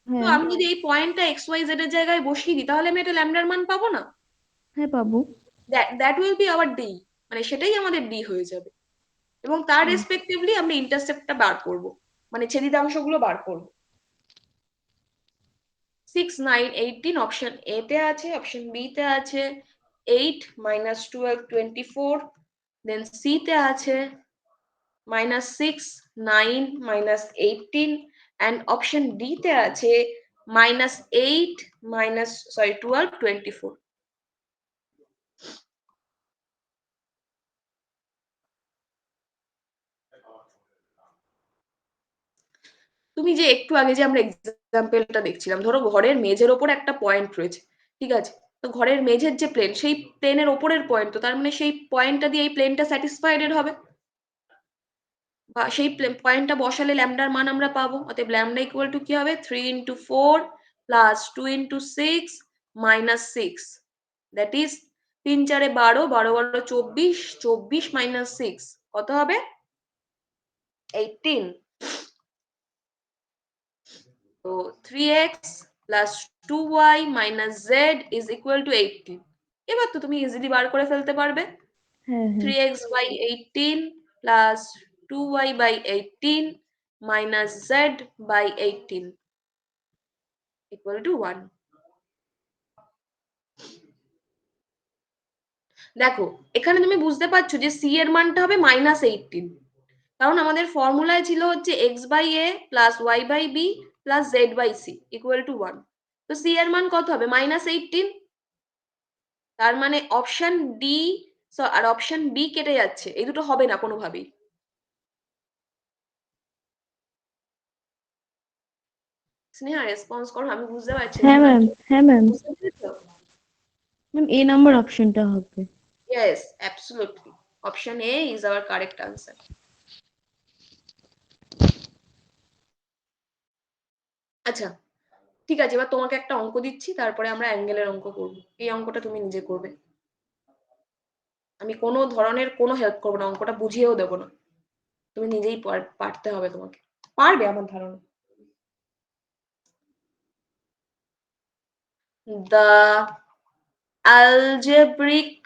তো হ্যাঁ আমি যদি এই পয়েন্টটা এক্স ওয়াই জেড এর জায়গায় বসিয়ে দিই, তাহলে আমি এটা ল্যামডার মান পাবো না? হ্যাঁ পাবো। That will be hour D, মানে সেটাই আমাদের ডি হয়ে যাবে। এবং তার রেসপেক্টিভলি আমরা ইন্টারসেপ্টটা বার করব, মানে ছেদিতাংশগুলো বার করব। 6 9 18 অপশন এ তে আছে, অপশন বি তে আছে 8 - 12 24, দেন সি তে আছে -6 9 -18, and অপশন ডি তে আছে -8 12 24। তুমি যে একটু আগে যে আমরা এক্সাম্পলটা দেখছিলাম, ধরো ঘরের মেঝের ওপর একটা পয়েন্ট রয়েছে, ঠিক আছে? তো ঘরের মেঝের যে প্লেন, সেই প্লেনের ওপরের পয়েন্ট, তো তার মানে সেই পয়েন্টটা দিয়ে এই প্লেনটা স্যাটিসফাইড হবে, বা সেই পয়েন্টটা বসালে ল্যামডার মান আমরা পাবো। অতএব ল্যামডা ইকুয়াল টু কি হবে? 3 × 4 + 2 × 6 - 6, দ্যাট ইজ 3 4 12, 12 12 24, 24 - 6 কত হবে? 18। তো 3x + 2y - z is equal to 18। এবার তো তুমি ইজিলি বার করে ফেলতে পারবে। হ্যাঁ হ্যাঁ 3x / 18 + 2y by 18 minus z by 18 equal to 1. দেখো এখানে তুমি বুঝতে পারছো যে c এর মানটা হবে -18, কারণ আমাদের ফর্মুলায় ছিল হচ্ছে x by a plus y by b plus z by c equal to 1। তো c এর মান কত হবে -18, তার মানে অপশন ডি আর অপশন বি কেটে যাচ্ছে, এই দুটো হবে না কোনোভাবেই। স্নেহা রেসপন্স করো, আমি বুঝতে পারছি না। হ্যাঁ ম্যাম, হ্যাঁ ম্যাম, বুঝতে পেরেছো? ম্যাম এ নাম্বার অপশনটা হবে। Yes, absolutely. Option A is our correct answer. আচ্ছা ঠিক আছে, এবার তোমাকে একটা অঙ্ক দিচ্ছি, তারপরে আমরা অ্যাঙ্গেলের অঙ্ক করব। এই অঙ্কটা তুমি নিজে করবে, আমি কোনো ধরনের কোনো হেল্প করবো না, অঙ্কটা বুঝিয়েও দেবো না, তুমি নিজেই পারতে হবে, তোমাকে পারবে আমার ধারণা। The algebraic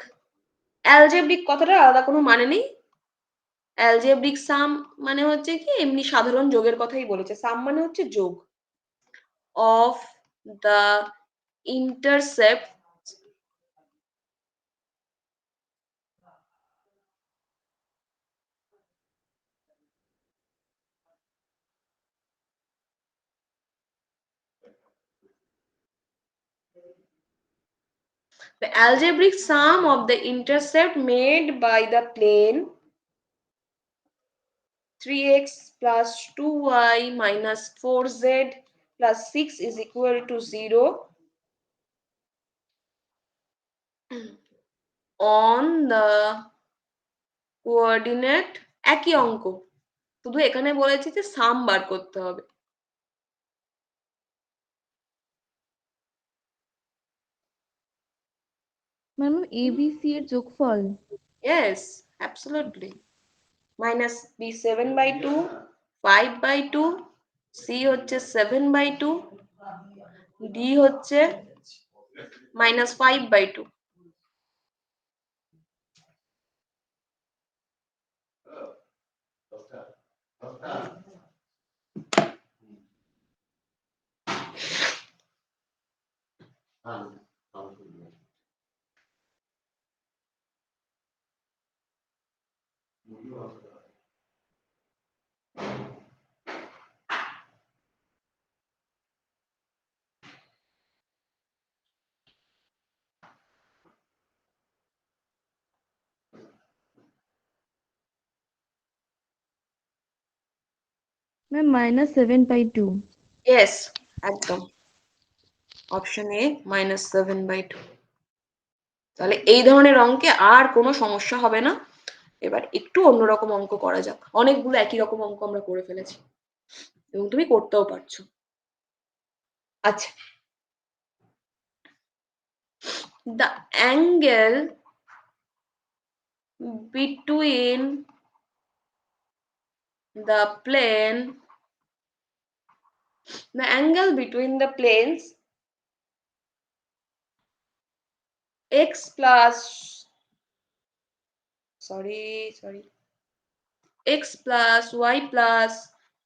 কথাটা আলাদা কোনো মানে নেই। অ্যালজেব্রিক সাম মানে হচ্ছে কি এমনি সাধারণ যোগের কথাই বলেছে, সাম মানে হচ্ছে যোগ। of the intercept the algebraic sum of the intercept made by the plane 3x plus 2y minus 4z plus 6 is equal to 0 on the coordinate, একই অঙ্ক, শুধু এখানে বলেছি যে সাম বার করতে হবে। ম্যাম এ বি সি এর যোগফল। Yes, absolutely. Minus b 7/2, 5/2, c হচ্ছে 7/2, d হচ্ছে -5/2। ম্যাম -7/2। Yes, একদম অপশন এ -7/2। তাহলে এই ধরনের অঙ্কে আর কোনো সমস্যা হবে না। এবার একটু অন্যরকম অঙ্ক করা যাক, অনেকগুলো একই রকম অঙ্ক আমরা করে ফেলেছি এবং তুমি করতেও পারছো। আচ্ছা, the angle between the plane, the angle between the planes x plus x plus y plus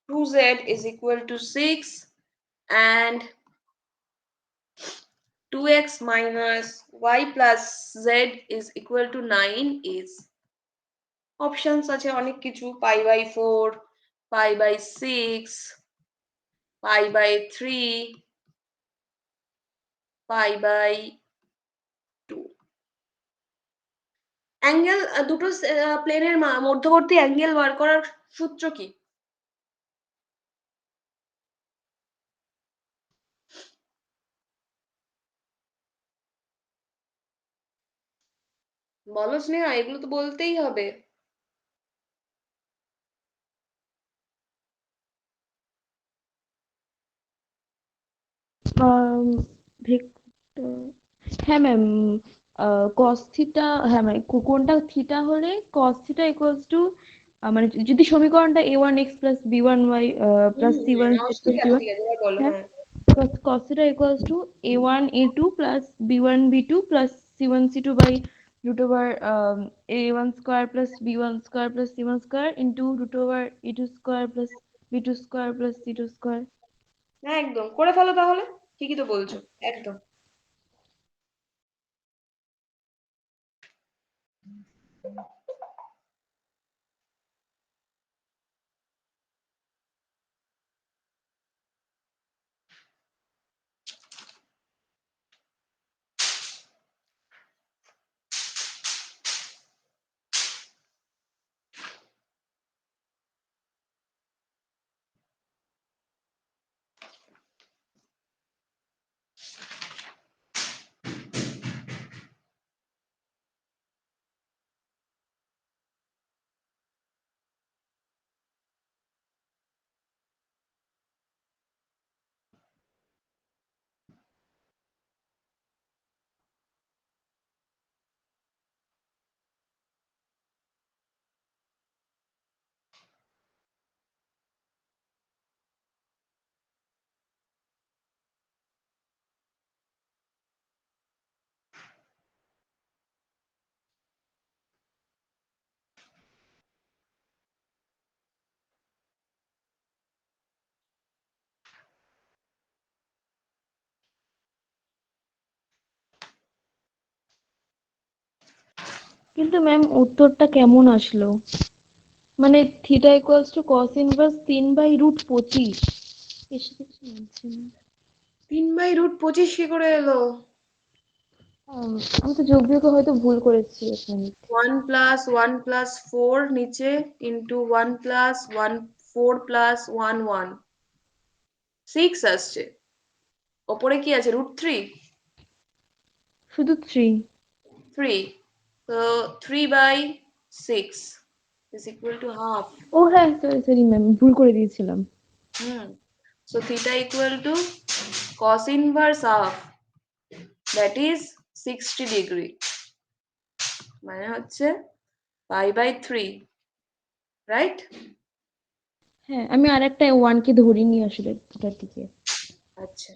2z is equal to 6 and 2x minus y plus z is equal to 9 is, options আছে অনেক কিছু, π/4, π/6, π/3, π/2। Angle, দুটো প্লেনের মধ্যবর্তী angle বার করার সূত্র কি? বলো স্নেহা, এগুলো তো বলতেই হবে। ভেক্টর, হ্যাঁ ম্যাম, cos থিটা, হ্যাঁ মানে কোনটা থিটা হলে cos থিটা ইকুয়ালস টু, মানে যদি সমীকরণটা a1x plus b1y plus c1 ঠিক আছে ঠিক আছে, এবার বলো। হ্যাঁ, হ্যাঁ cos theta equals to a1 a2 plus b1 b2 plus c1 c2 by root over a1 square plus b1 square plus c1 square into root over e2 square plus b2 square plus c2 square. হ্যাঁ একদম করে ফেলো তাহলে, ঠিকই তো বলছো একদম। কিন্তু ma'am উত্তরটা কেমন আসলো? মানে theta equals to cos inverse 3/√25। এর সাথে কিছু মিলছে না। 3/√25 কি করে এলো? আমি তো যোগ বিয়োগে হয়তো ভুল করেছি এখানে। 1 প্লাস 1 প্লাস 4 নিচে ইন্টু 1 প্লাস 1 4 প্লাস 1 1 6 আসছে, ওপরে কি আছে √3? শুধু 3। 3, so 3/6 is equal to half. ও হ্যাঁ, সরি সরি ম্যাম, ভুল করে দিয়েছিলাম। So theta equal to cos inverse half, that is 60 degree, মানে হচ্ছে pi/3, রাইট? হ্যাঁ, আমি আরেকটা 1 কে ধরিনি আসলে এটার দিকে। আচ্ছা,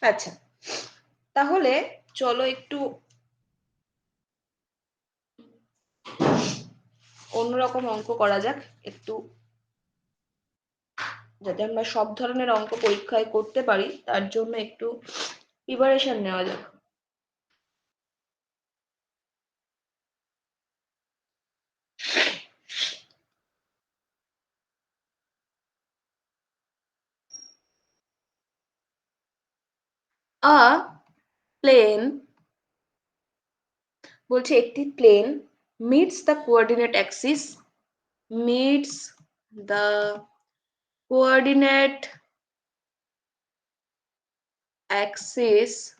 আচ্ছা তাহলে চলো একটু অন্যরকম অঙ্ক করা যাক, একটু যাতে আমরা সব ধরনের অঙ্ক পরীক্ষায় করতে পারি তার জন্য একটু প্রিপারেশন নেওয়া যাক। আ প্লেন, বলছে একটি plane meets the coordinate axis, meets the coordinate axis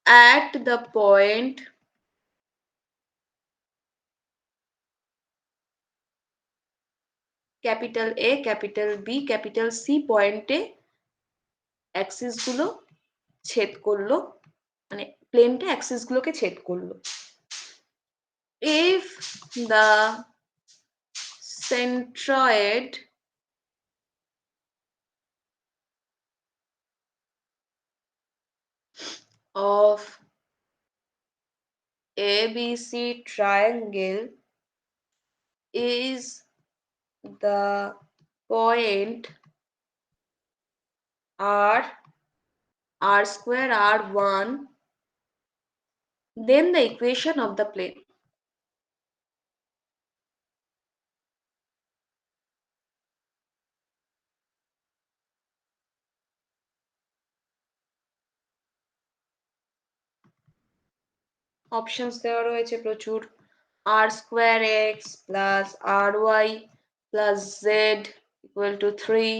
at the point capital A, capital B, capital C পয়েন্টে অ্যাক্সিস গুলো ছেদ করলো, মানে প্লেনটা অ্যাক্সিস গুলোকে ছেদ করলো। If the centroid of ABC triangle is the point R square R1, then the equation of the plane. Options দেওয়া রয়েছে প্রচুর, r² x plus ry plus z equal to 3.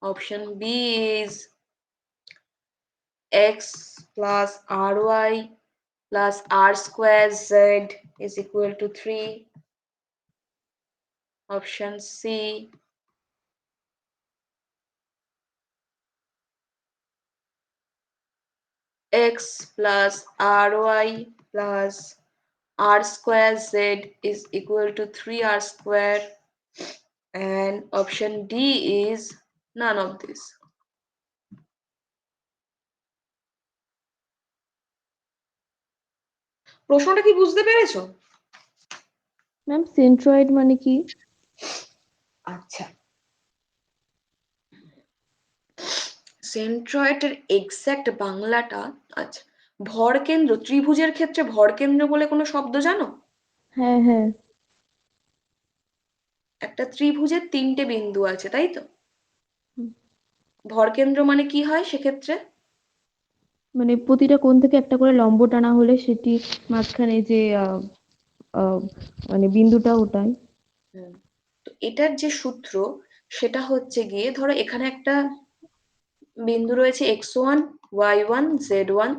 Option B is x plus ry plus r² z is equal to 3. Option C. x plus ry plus r square z is equal to 3r square, and option D is none of this. প্রশ্নটা কি বুঝতে পেরেছো? Ma'am centroid মানে কি? আচ্ছা, সেন্ট্রয়েডের exact বাংলাটা, আচ্ছা, ভরকেন্দ্র, ত্রিভুজের ক্ষেত্রে ভরকেন্দ্র বলে কোনো শব্দ জানো? হ্যাঁ হ্যাঁ। একটা ত্রিভুজের 3টে বিন্দু আছে, তাই তো? হুম। ভরকেন্দ্র মানে কি হয় সেক্ষেত্রে? মানে প্রতিটা কোণ থেকে একটা করে লম্ব টানা হলে সেটি মাঝখানে যে মানে বিন্দুটা ওটাই। তো এটার যে সূত্র সেটা হচ্ছে গিয়ে, ধরো এখানে একটা বিন্দু রয়েছে x1 y1 z1,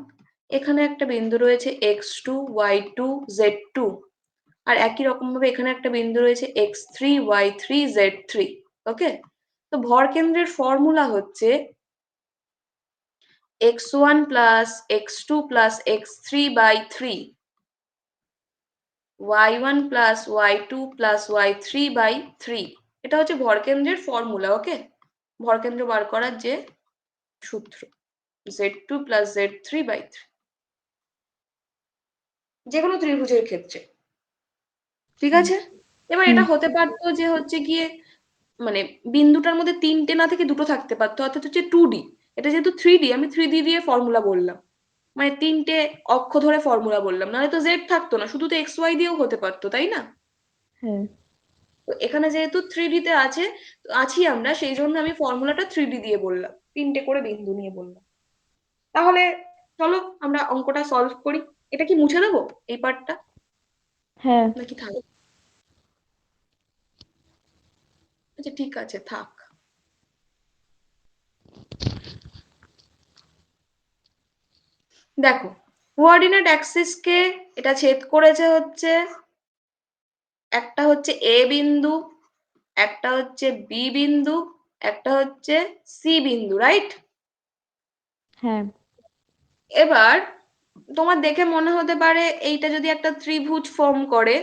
এখানে একটা বিন্দু রয়েছে x2 y2 z2, আর একই রকম ভাবে এখানে একটা বিন্দু রয়েছে x3 y3 z3। ওকে, তো ভরকেন্দ্রের ফর্মুলা হচ্ছে x1 plus x2 plus x3 by 3, y1 plus y2 plus y3 by 3। এটা হচ্ছে ভরকেন্দ্রের ফর্মুলা। ওকে, ভরকেন্দ্র বার করার যে সূত্র, z2 plus z3 by 3, যে কোনো ত্রিভুজের ক্ষেত্রে। ঠিক আছে, এবার এটা হতে পারতো যে হচ্ছে গিয়ে মানে বিন্দুটার মধ্যে 3টে না থেকে 2টো থাকতে পারতো, অর্থাৎ হচ্ছে 2D। এটা যেহেতু 3D, আমি 3D দিয়ে ফর্মুলা বললাম, মানে 3টে অক্ষ ধরে ফর্মুলা বললাম, নাহলে তো জেড থাকতো না, শুধু তো এক্স ওয়াই দিয়েও হতে পারতো, তাই না? হ্যাঁ তো এখানে যেহেতু 3D তে আছি আমরা, সেই জন্য আমি ফর্মুলাটা 3D দিয়ে বললাম, 3টে করে বিন্দু নিয়ে বললাম। তাহলে চলো আমরা অঙ্কটা সলভ করি। এটা কি মুছে দেবো এই পার্টটা, হ্যাঁ। নাকি থাকবে? আচ্ছা ঠিক আছে, থাক। দেখো, কোঅর্ডিনেট অ্যাক্সিসকে এটা ছেদ করেছে হচ্ছে, একটা হচ্ছে এ বিন্দু, একটা হচ্ছে বি বিন্দু, একটা হচ্ছে সি বিন্দু, রাইট? হ্যাঁ। এবার তোমার দেখে মনে হতে পারে এইটা যদি একটা ত্রিভুজ ফর্ম করে,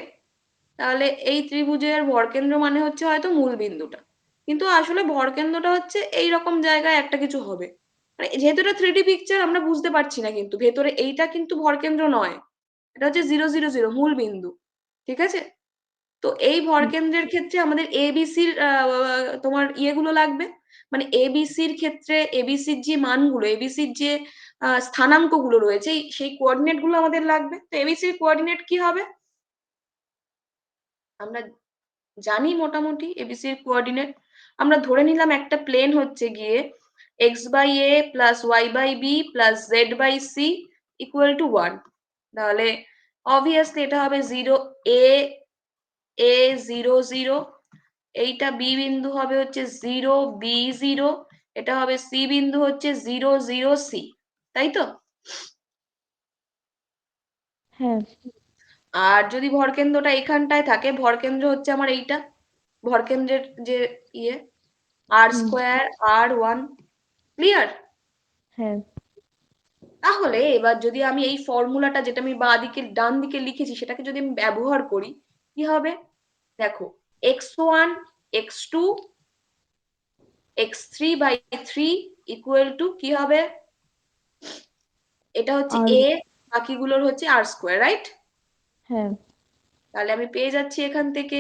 তাহলে এই ত্রিভুজের ভরকেন্দ্র মানে হচ্ছে হয়তো মূল বিন্দুটা, কিন্তু আসলে ভরকেন্দ্রটা হচ্ছে এই রকম জায়গায় একটা কিছু হবে। মানে যেহেতু এটা 3D পিকচার, আমরা বুঝতে পারছি না, কিন্তু ভেতরে এইটা কিন্তু ভরকেন্দ্র নয়, এটা হচ্ছে 0 0 0 মূল বিন্দু। ঠিক আছে, তো এই ভরকেন্দ্রের ক্ষেত্রে আমাদের এবিসির তোমার ইয়েগুলো লাগবে, মানে এবিসির ক্ষেত্রে এবিসির যে মানগুলো, এবিসির যে স্থানাঙ্কগুলো রয়েছে, সেই কোঅর্ডিনেট গুলো আমাদের লাগবে। তো এবিসির কোঅর্ডিনেট কি হবে আমরা জানি মোটামুটি। এবিসির কোঅর্ডিনেট আমরা ধরে নিলাম একটা প্লেন হচ্ছে গিয়ে x/a plus y/b plus z/c equal to 1, তাহলে অবভিয়াসলি এটা হবে 0 a 0 0, এইটা বি বিন্দু হবে হচ্ছে 0 b 0, এটা হবে সি বিন্দু হচ্ছে 0 0 c, তাই তো? হ্যাঁ। আর যদি ভরকেন্দ্রটা এখানটায় থাকে, ভরকেন্দ্র হচ্ছে আমার এইটা, ভরকেন্দ্রের যে ইয়ে আর স্কোয়ার r1, ক্লিয়ার? হ্যাঁ। তাহলে এবার যদি আমি এই ফর্মুলাটা, যেটা আমি ডান দিকে লিখেছি, সেটাকে যদি আমি ব্যবহার করি, কি হবে দেখো, x1 x2 x3 by 3 equal two কি হবে, এটা হচ্ছে আর a, বাকিগুলোর হচ্ছে আর স্কোয়ার, রাইট? হ্যাঁ। তাহলে আমি পেয়ে যাচ্ছি এখান থেকে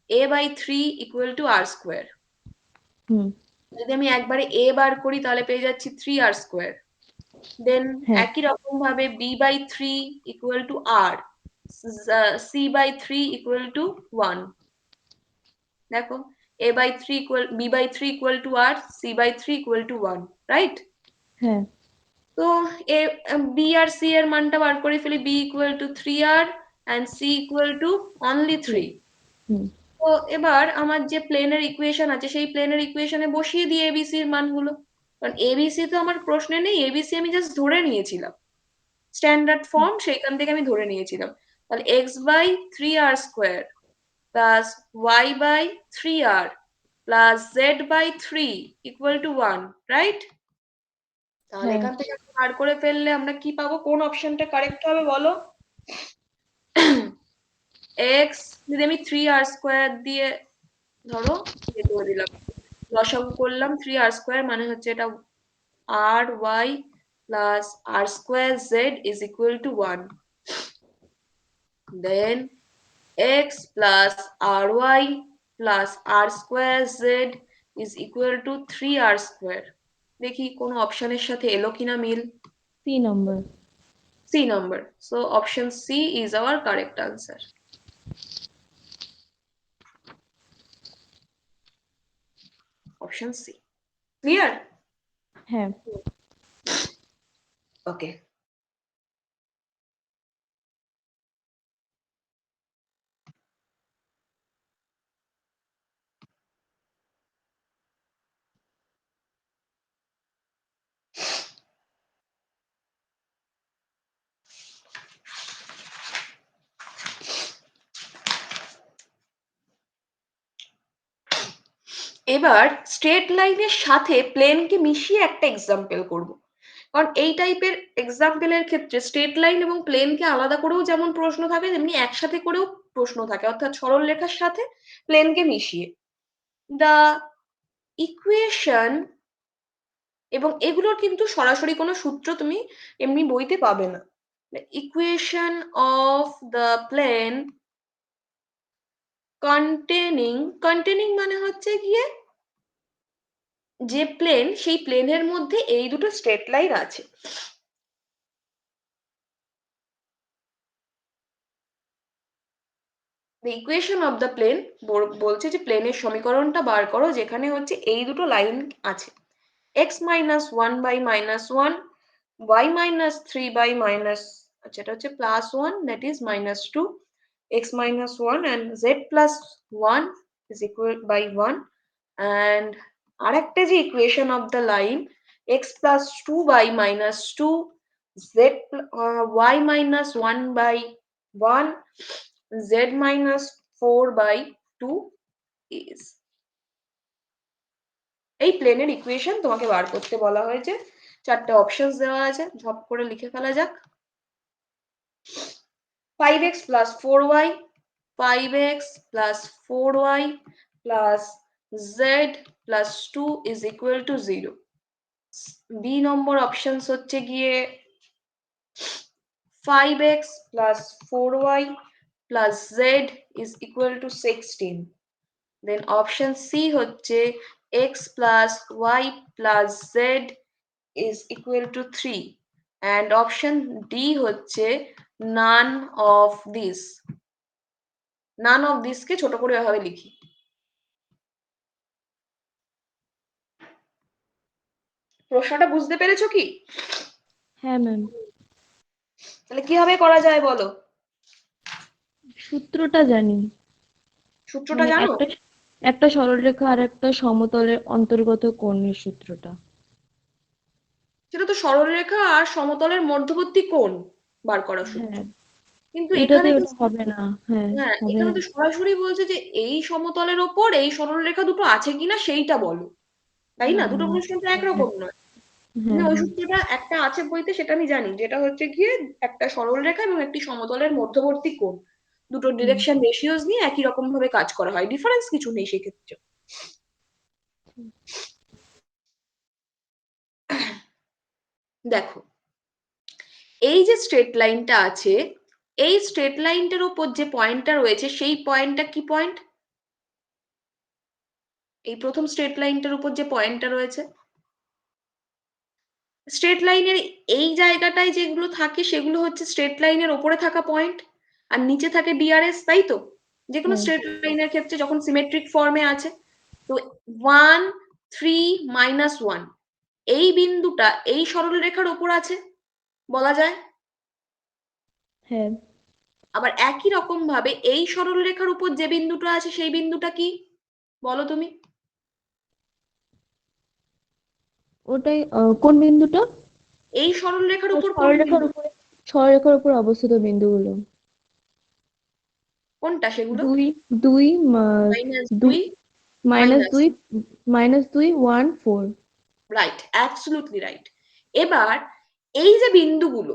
a/3 equal to r square. Hmm. যদি আমি একবারে a বার করি, তাহলে পেয়ে যাচ্ছি 3r স্কোয়ার। দেন হ্যাঁ। একই রকম ভাবে b/3 equal to r, c/3 equal to 1। দেখো, a/3 equal b/3 equal to r, c/3 equal to 1, right? হ্যাঁ। তো এ বি আর সি এর মানটা বার করে ফেলি, B equal to 3r and c equal to only 3। হুম। তো এবার আমার যে প্লেনের ইকুয়েশন আছে, সেই প্লেনের ইকুয়েশনে বসিয়ে দিই এবিসি এর মানগুলো, কারণ এবিসি তো আমার প্রশ্নে নেই, এবিসি আমি জাস্ট ধরে নিয়েছিলাম স্ট্যান্ডার্ড ফর্ম, সেইখান থেকে আমি ধরে নিয়েছিলাম। তাহলে x/3r square plus y by 3r plus z by 3 equal to 1, right? তাহলে হ্যাঁ এখান থেকে বার করে ফেললে আমরা কি পাবো? কোন অপশনটা কারেক্ট হবে বলো? x যদি আমি 3r² দিয়ে ধরো ইয়ে করে দিলাম, লসাগু করলাম, 3r² মানে হচ্ছে এটা ry plus r² z is equal to 1. Then x plus ry plus r² z is equal to 3r². দেখি কোন অপশনের সাথে এলো কিনা মিল। C number. C number. So option C is our correct answer. Option C. Clear? হ্যাঁ Okay. এবার straight লাইনের সাথে প্লেনকে মিশিয়ে একটা এক্সাম্পল করব, কারণ এই টাইপের এক্সাম্পলের ক্ষেত্রে স্ট্রেট লাইন এবং প্লেনকে আলাদা করেও যেমন প্রশ্ন থাকে তেমনি একসাথে করেও প্রশ্ন থাকে, অর্থাৎ সরল রেখার সাথে প্লেনকে মিশিয়ে। দা ইকুয়েশন, এবং এগুলোর কিন্তু সরাসরি কোনো সূত্র তুমি এমনি বইতে পাবে না। Equation of the plane containing মানে হচ্ছে গিয়ে যে প্লেন, সেই প্লেনের মধ্যে এই দুটো স্ট্রেট লাইন আছে। The equation of the plane বলছে যে প্লেনের সমীকরণটা বার করো যেখানে হচ্ছে এই দুটো লাইন আছে, x minus 1 by minus 1, y minus 3 by minus, আচ্ছা এটা হচ্ছে plus 1 that is minus 2, x minus 1 and z plus 1 is equal by 1, and আরেকটা যে equation of the line x plus 2 by minus 2, y minus 1 by 1, z minus 4 by 2 is, এই প্লেনের equation তোমাকে বার করতে বলা হয়েছে। চারটে অপশনস দেওয়া আছে, ঝপ করে লিখে ফেলা যাক। 5x plus 4y, 5x plus 4y plus z plus 2 is equal to 0. B number options হচ্ছে গিয়ে 5x plus 4y plus z is equal to 16. Then option C হচ্ছে x plus y plus z is equal to 3, and option D হচ্ছে none of these. None of these কে ছোট করে এভাবে লিখি। প্রশ্নটা বুঝতে পেরেছো কি? হ্যাঁ ম্যাম। তাহলে কিভাবে করা যায় বলো? সূত্রটা জানি, সূত্রটা মানে জানো? একটা সরলরেখা আর একটা সমতলের অন্তর্গত কোণের সূত্রটা। সেটা তো সরলরেখা আর সমতলের মধ্যবর্তী কোণ বার করার সূত্র, হ্যাঁ কিন্তু এটাতে এখানে তো, ওটা হবে না। হ্যাঁ হ্যাঁ হবে এখানে না। তো সরাসরি বলছে যে এই সমতলের ওপর এই সরলরেখা দুটো আছে কিনা সেইটা বলো, তাই না? দুটো প্রশ্ন তো হ্যাঁ একরকম নয়। হ্যাঁ ওই হ্যাঁ সূত্রটা একটা আছে বইতে, সেটা আমি জানি, যেটা হচ্ছে গিয়ে একটা সরলরেখা এবং একটি সমতলের মধ্যবর্তী কোণ, দুটো হুম। ডিরেকশন রেশিওস নিয়ে একই রকম ভাবে কাজ করা হয়, ডিফারেন্স কিছু নেই সেক্ষেত্রে। দেখো এই যে স্ট্রেট লাইনটা আছে, এই স্ট্রেট লাইনটার উপর যে পয়েন্টটা রয়েছে সেই পয়েন্টটা কি পয়েন্ট? এই প্রথম স্ট্রেট লাইনটার উপর যে পয়েন্টটা রয়েছে, স্ট্রেট লাইনের এই জায়গাটায় যেগুলো থাকে সেগুলো হচ্ছে স্ট্রেট লাইনের ওপরে থাকা পয়েন্ট, আর নিচে থাকে ডিআরএস, তাই তো? যে কোনো হ্যাঁ স্ট্রেট লাইনের ক্ষেত্রে যখন সিমেট্রিক ফর্মে আছে, তো 1 3 -1 এই বিন্দুটা এই সরলরেখার ওপর আছে বলা যায়। হ্যাঁ আবার একই রকম ভাবে এই সরলরেখার উপর যে বিন্দুটা আছে সেই বিন্দুটা কি বলো তুমি? ওটাই কোন বিন্দুটা? এই সরলরেখার উপর কোন সরলরেখার বিন্দু? উপরে, সরলরেখার উপর অবস্থিত বিন্দুগুলো। কোনটা সেগুলো? 2 2 minus 2 2 minus minus 2 minus 2 1 4। Right, absolutely right. এবার এই যে বিন্দুগুলো,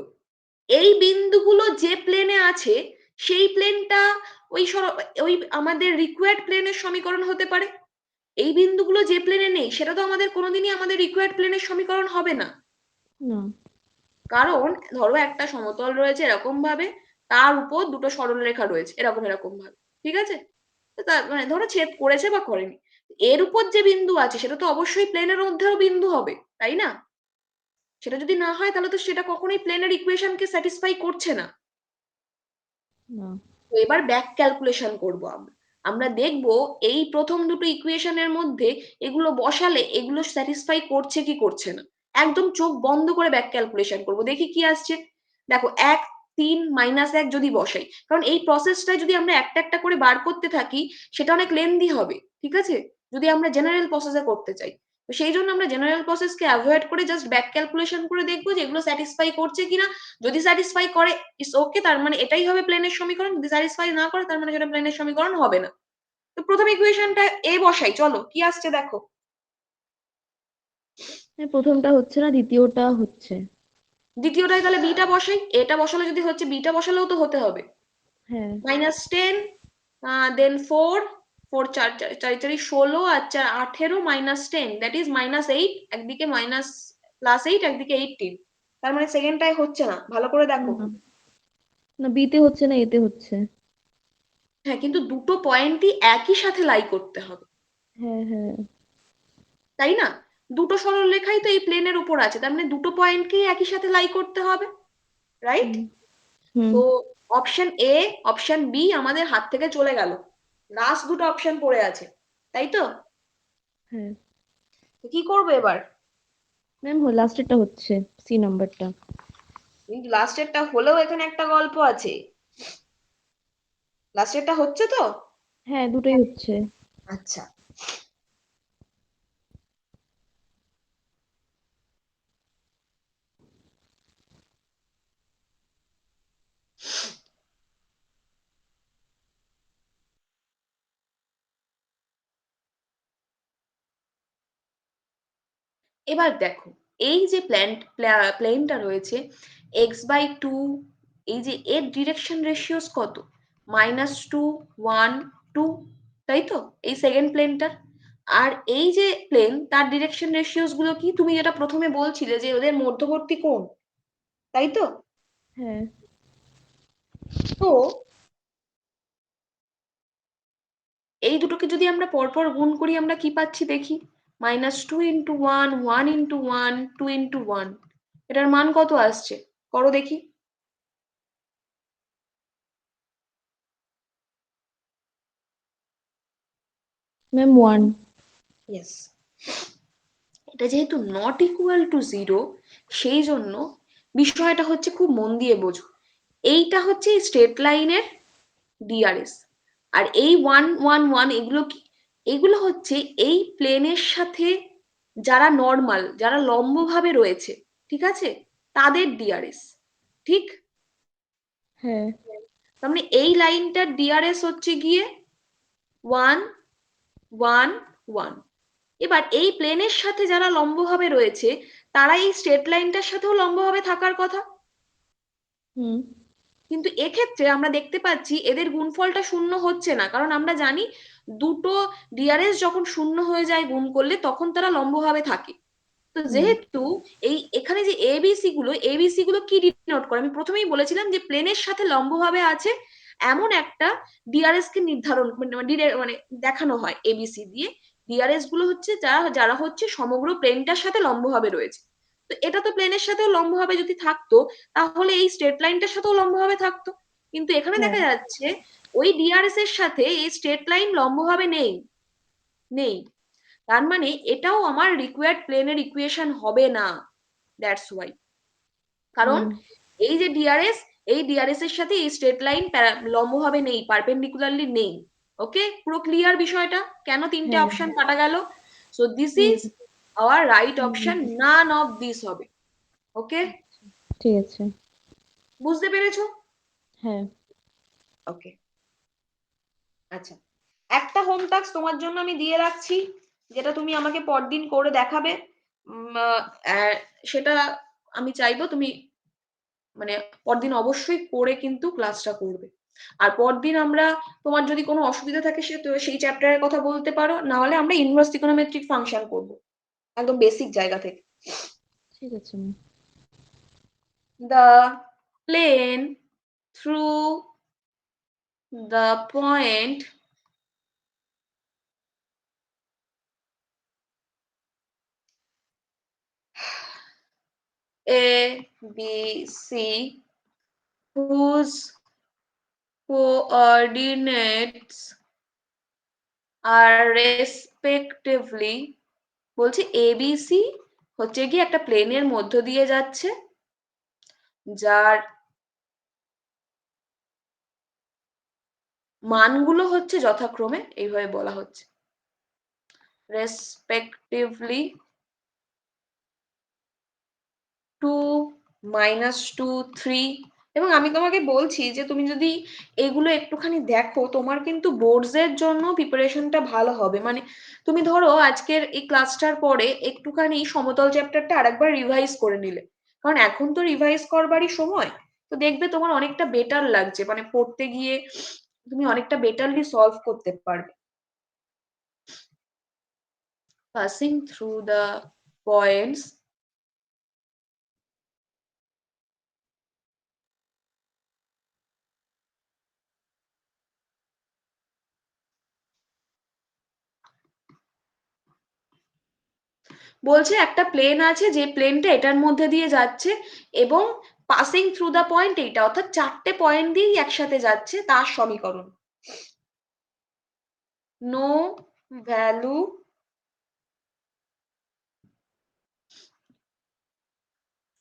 এই বিন্দুগুলো যে প্লেনে আছে সেই প্লেনটা ওই আমাদের রিকোয়ার্ড প্লেনের সমীকরণ হতে পারে। এই বিন্দুগুলো যে প্লেনে নেই সেটা তো আমাদের কোনোদিনই আমাদের রিকোয়ার্ড প্লেনের সমীকরণ হবে না। না। কারণ ধরো একটা সমতল রয়েছে এরকম ভাবে, তার উপর দুটো সরলরেখা রয়েছে এরকম এরকম ভাবে, ঠিক আছে? তার মানে ধরো ছেদ করেছে বা করেনি, এর উপর যে বিন্দু আছে সেটা তো অবশ্যই প্লেনের মধ্যেও বিন্দু হবে, তাই না? সেটা যদি না হয় তাহলে তো সেটা কখনোই প্লেনের ইকুয়েশনকে স্যাটিসফাই করছে না। না। তো এবার ব্যাক ক্যালকুলেশন করব আমরা। আমরা দেখব এই প্রথম দুটো ইকুয়েশনের মধ্যে এগুলো বসালে এগুলো স্যাটিসফাই করছে কি করছে না। একদম চোখ বন্ধ করে ব্যাক ক্যালকুলেশন করব, দেখি কি আসছে। দেখো 1 3 -1 যদি বসাই, কারণ এই প্রসেসটা যদি আমরা একটা একটা করে বার করতে থাকি সেটা অনেক লেন্দি হবে, ঠিক আছে? যদি আমরা জেনারেল প্রসেসে করতে চাই, তো সেই জন্য আমরা জেনারেল প্রসেসকে অ্যাভয়েড করে জাস্ট ব্যাক ক্যালকুলেশন করে দেখবো যে এগুলো স্যাটিসফাই করছে কিনা। যদি স্যাটিসফাই করে ইটস ওকে, তার মানে এটাই হবে প্লেনের সমীকরণ। যদি স্যাটিসফাই না করে তার মানে সেটা প্লেনের সমীকরণ হবে না। তো প্রথম ইকুয়েশনটা এ বসাই, চলো কি আসছে দেখো। প্রথমটা হচ্ছে না, দ্বিতীয়টা হচ্ছে। দ্বিতীয়টায় তাহলে বিটা বসাই, এটা বসালে যদি হচ্ছে বিটা বসালেও তো হতে হবে। হ্যাঁ। -10 দেন 4 4 4 4 4 16 আর 4 18 -10 দ্যাট ইজ -8, একদিকে মাইনাস +8 একদিকে 18। তার মানে সেকেন্ডটাই হচ্ছে না, ভালো করে দেখো। না, না বিতে হচ্ছে না, এতে হচ্ছে। হ্যাঁ, কিন্তু দুটো পয়েন্টই একই সাথে লাই করতে হবে, হ্যাঁ হ্যাঁ। তাই না? দুটো সরলরেখাই তো এই প্লেনের উপর আছে, তার মানে দুটো পয়েন্টকেই একই সাথে লাই করতে হবে, রাইট? হুম হুম। তো অপশন এ অপশন বি আমাদের হাত থেকে চলে গেল, লাস্ট দুটো অপশন পড়ে আছে, তাই তো? হ্যাঁ তো কি করবো এবার? ম্যাম, লাস্টেরটা হচ্ছে, সি নাম্বারটা। কিন্তু লাস্টেরটা হলেও এখানে একটা গল্প আছে। লাস্টেরটা হচ্ছে তো? হ্যাঁ, দুটোই হচ্ছে। আচ্ছা, এবার দেখো এই যে প্লেনটা রয়েছে x/2, এই যে এর ডিরেকশন রেশিওস কত? -2 1 2, তাই তো? এই সেকেন্ড প্লেনটার। আর এই যে প্লেন তার ডিরেকশন রেশিওস গুলো কি, তুমি যেটা প্রথমে বলছিলে যে ওদের মধ্যবর্তী কোণ, তাই তো? হ্যাঁ। তো এই দুটোকে যদি আমরা পরপর গুণ করি আমরা কি পাচ্ছি দেখি। -2 × 1 1 × 1 2 × 1, এটার মান কত আসছে করো দেখি। ম্যাম 1। ইয়েস, এটা যেহেতু নট ইকুয়াল টু 0 সেই জন্য বিষয়টা হচ্ছে খুব মন দিয়ে বোঝো। এইটা হচ্ছে স্ট্রেট লাইনের ডিআরএস, আর এই 1 1 1 এগুলো কি? এগুলো হচ্ছে এই প্লেনের সাথে যারা নর্মাল, যারা লম্বভাবে রয়েছে, ঠিক আছে, তাদের ডিআরএস, ঠিক? হ্যাঁ। তার মানে এই লাইনটার ডিআরএস হচ্ছে গিয়ে 1 1 1। এবার এই প্লেনের সাথে যারা লম্বভাবে রয়েছে তারা এই স্ট্রেট লাইনটার সাথেও লম্বভাবে থাকার কথা, হুম। কিন্তু এক্ষেত্রে আমরা দেখতে পাচ্ছি এদের গুণফলটা শূন্য হচ্ছে না, কারণ আমরা জানি দুটো ডিআরএস যখন শূন্য হয়ে যায় গুণ করলে তখন তারা লম্বভাবে থাকে। তো যেহেতু এই এখানে যে এবিসি গুলো কি ডিনোট করে, আমি প্রথমেই বলেছিলাম যে প্লেনের সাথে লম্বভাবে আছে এমন একটা ডিআরএস কে নির্ধারণ মানে দেখানো হয় এবিসি দিয়ে। ডিআরএস গুলো হচ্ছে যারা যারা হচ্ছে সমগ্র প্লেনটার সাথে লম্বভাবে রয়েছে। তো এটা তো প্লেনের সাথেও লম্বভাবে যদি থাকতো তাহলে এই স্ট্রেট লাইনটার সাথেও লম্বভাবে থাকতো, কিন্তু এখানে হ্যাঁ। দেখা যাচ্ছে ওই ডিআরএস এর সাথে এই স্ট্রেট লাইন লম্বভাবে নেই নেই তার মানে এটাও আমার রিকোয়ার্ড প্লেনের ইকুয়েশন হবে না, দ্যাটস ওয়াই। কারণ এই যে ডিআরএস, এই ডিআরএস এর সাথে এই স্ট্রেট লাইন লম্বভাবে নেই, পারপেন্ডিকুলারলি নেই। ওকে, পুরো ক্লিয়ার বিষয়টা? কেন তিনটে হ্যাঁ। অপশন কাটা গেল? So this hmm is our right hmm. Option, none of this হবে। ওকে, ঠিক আছে। বুঝতে পেরেছো? হ্যাঁ। ওকে। আচ্ছা, একটা হোম টাস্ক তোমার জন্য আমি দিয়ে রাখছি, যেটা তুমি আমাকে পরদিন করে দেখাবে। সেটা আমি চাইবো তুমি মানে পরদিন অবশ্যই করে কিন্তু ক্লাসটা করবে। আর পরদিন আমরা, তোমার যদি কোনো অসুবিধা থাকে সেই চ্যাপ্টারের কথা বলতে পারো, না হলে আমরা ইনভার্স ত্রিকোণমিতিক ফাংশন করব একদম বেসিক জায়গা থেকে। ঠিক আছে ma'am. The plane through the point A, B, C, whose coordinates are respectively, বলছি ABC হচ্ছে কি একটা প্লেনের মধ্য দিয়ে যাচ্ছে, যার মানগুলো হচ্ছে যথাক্রমে এইভাবে বলা হচ্ছে, রেসপেক্টিভলি 2, -2, 3। এবং আমি তোমাকে বলছি যে তুমি যদি এগুলো একটুখানি দেখো, তোমার কিন্তু বোর্ডস এর জন্য প্রিপারেশনটা ভালো হবে। মানে তুমি ধরো আজকের এই ক্লাসটার পরে একটুখানি সমতল চ্যাপ্টারটা আরেকবার রিভাইজ করে নিলে, কারণ এখন তো রিভাইজ করবারই সময়, তো দেখবে তোমার অনেকটা বেটার লাগছে, মানে পড়তে গিয়ে তুমি অনেকটা বেটারলি সলভ করতে পারবে। পাসিং থ্রু দ্য পয়েন্টস বলছে একটা প্লেন আছে, যে প্লেনটা এটার মধ্যে দিয়ে যাচ্ছে এবং পাসিং থ্রু দ্য পয়েন্ট এইটা, অর্থাৎ চারটে পয়েন্ট দিয়েই একসাথে যাচ্ছে, তার সমীকরণ। No value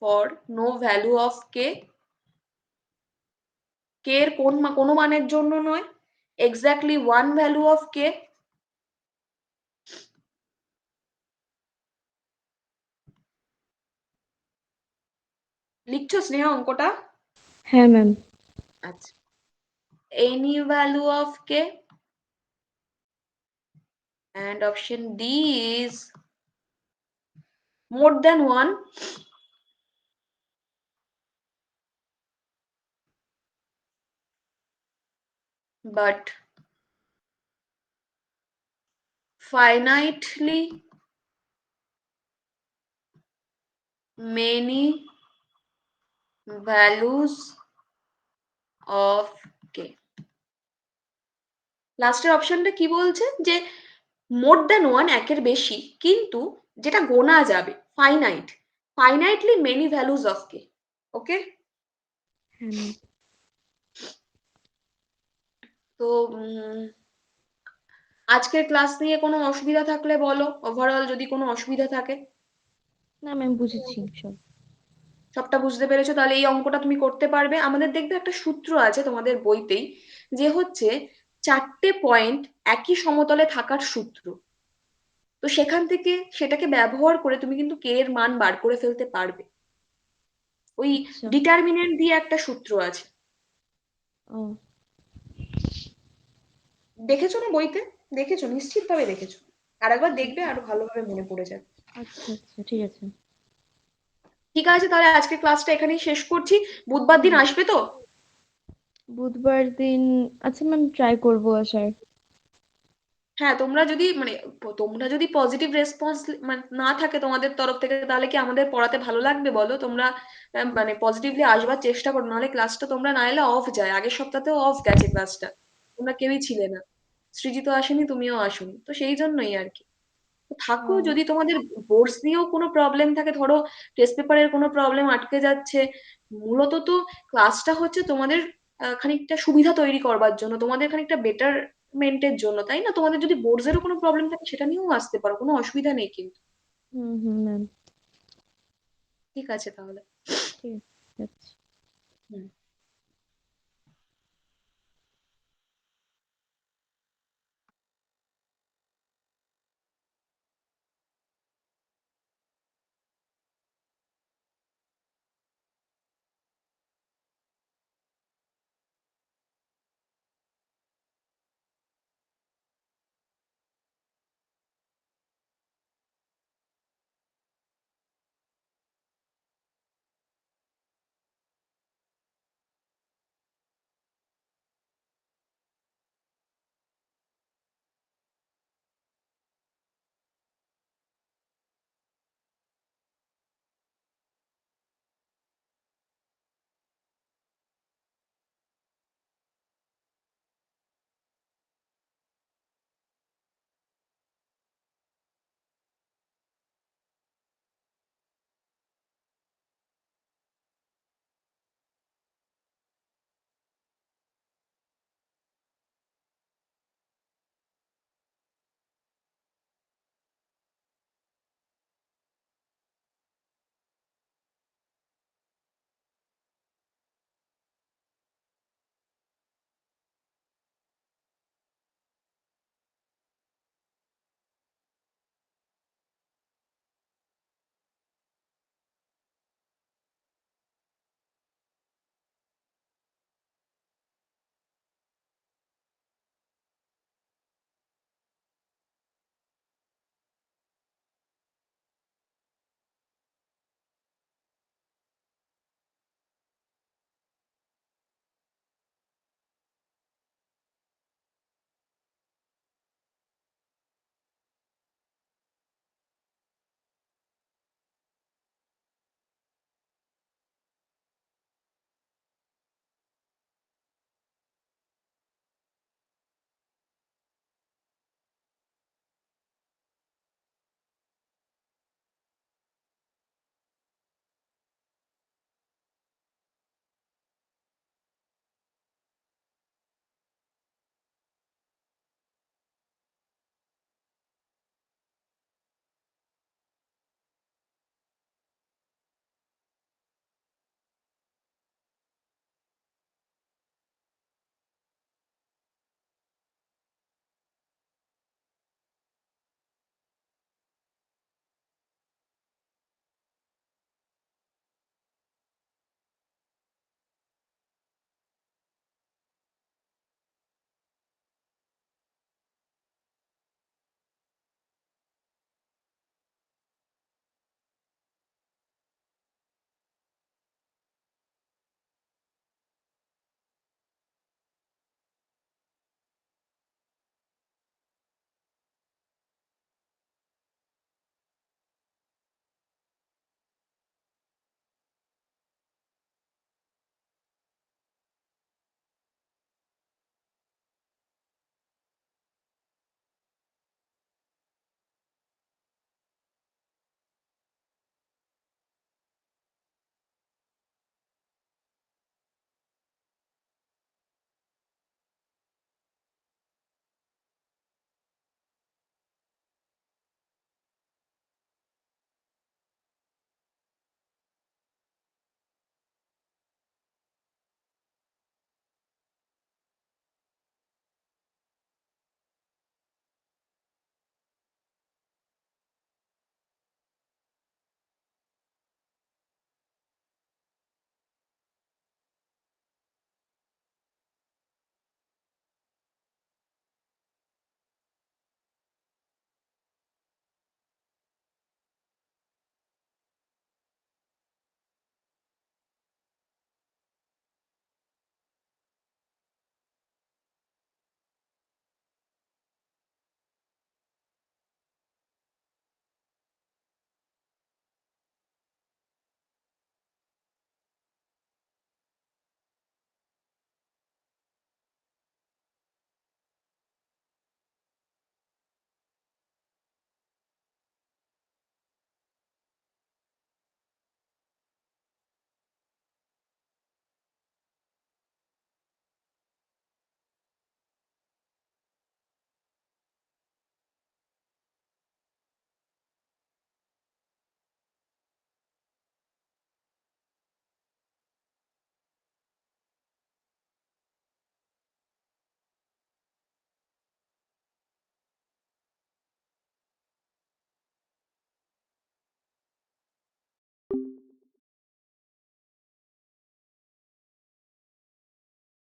for no value of k, k এর কোনো মানের জন্য নয়, exactly one value of k. লিখছো স্নেহা অঙ্কটা? হ্যাঁ ম্যাম। আচ্ছা, any value of k, and option D is more than one, but finitely many values of k। লাস্টের অপশনটা কি বলছে, যে মোর দ্যান ওয়ান, একের বেশি, কিন্তু যেটা গোনা যাবে, ফাইনাইটলি মেনি ভ্যালুজ অফ কে। ওকে, হ্যাঁ ম্যাম। তো আজকের ক্লাস নিয়ে কোনো অসুবিধা থাকলে বলো, ওভারঅল যদি কোনো অসুবিধা থাকে। না ম্যাম, বুঝেছি সব। সবটা বুঝতে পেরেছো? তাহলে এই অঙ্কটা তুমি করতে পারবে। আমাদের দেখবে একটা সূত্র আছে তোমাদের বইতেই, যে হচ্ছে চারটে পয়েন্ট একই সমতলে থাকার সূত্র। তো সেখান থেকে সেটাকে ব্যবহার করে তুমি কিন্তু কে এর মান বার করে ফেলতে পারবে। ওই আচ্ছা। ডিটারমিনেন্ট দিয়ে একটা সূত্র আছে, ও দেখেছো না বইতে? দেখেছো, নিশ্চিত ভাবে দেখেছো। আর একবার হুম, দেখবে, আরো ভালোভাবে মনে পড়ে যাবে। আচ্ছা আচ্ছা, ঠিক আছে। ঠিক আছে, তাহলে আজকে ক্লাসটা এখানেই শেষ করছি। বুধবার দিন হুম। আসবে তো? বুধবার দিন, আচ্ছা ম্যাম, ট্রাই করবো আসার। হ্যাঁ, তোমরা যদি পজিটিভ রেসপন্স না থাকে তোমাদের তরফ থেকে, তাহলে কি আমাদের পড়াতে ভালো লাগবে বলো? তোমরা মানে পজিটিভলি আসবার চেষ্টা করো, নাহলে ক্লাসটা তোমরা না এলে অফ যায়। আগের সপ্তাহতেও অফ গেছে ক্লাসটা, তোমরা কেউই ছিলে না, সৃজিত আসেনি, তুমিও আসোনি, তো সেই জন্যই আর কি। তো থাকো, ও যদি তোমাদের বোর্ডস নিয়েও কোনো প্রবলেম থাকে, ধরো টেস্ট পেপারের কোনো প্রবলেম আটকে যাচ্ছে, মূলত তো ক্লাসটা হচ্ছে তোমাদের খানিকটা সুবিধা তৈরি করবার জন্য, তোমাদের খানিকটা বেটারমেন্টের জন্য, তাই না? তোমাদের যদি বোর্ডস এরও কোনো প্রবলেম থাকে, সেটা নিয়েও আসতে পারো, কোনো অসুবিধা নেই কিন্তু। হুম হুম ম্যাম। ঠিক আছে তাহলে। ঠিক আছে। হুম।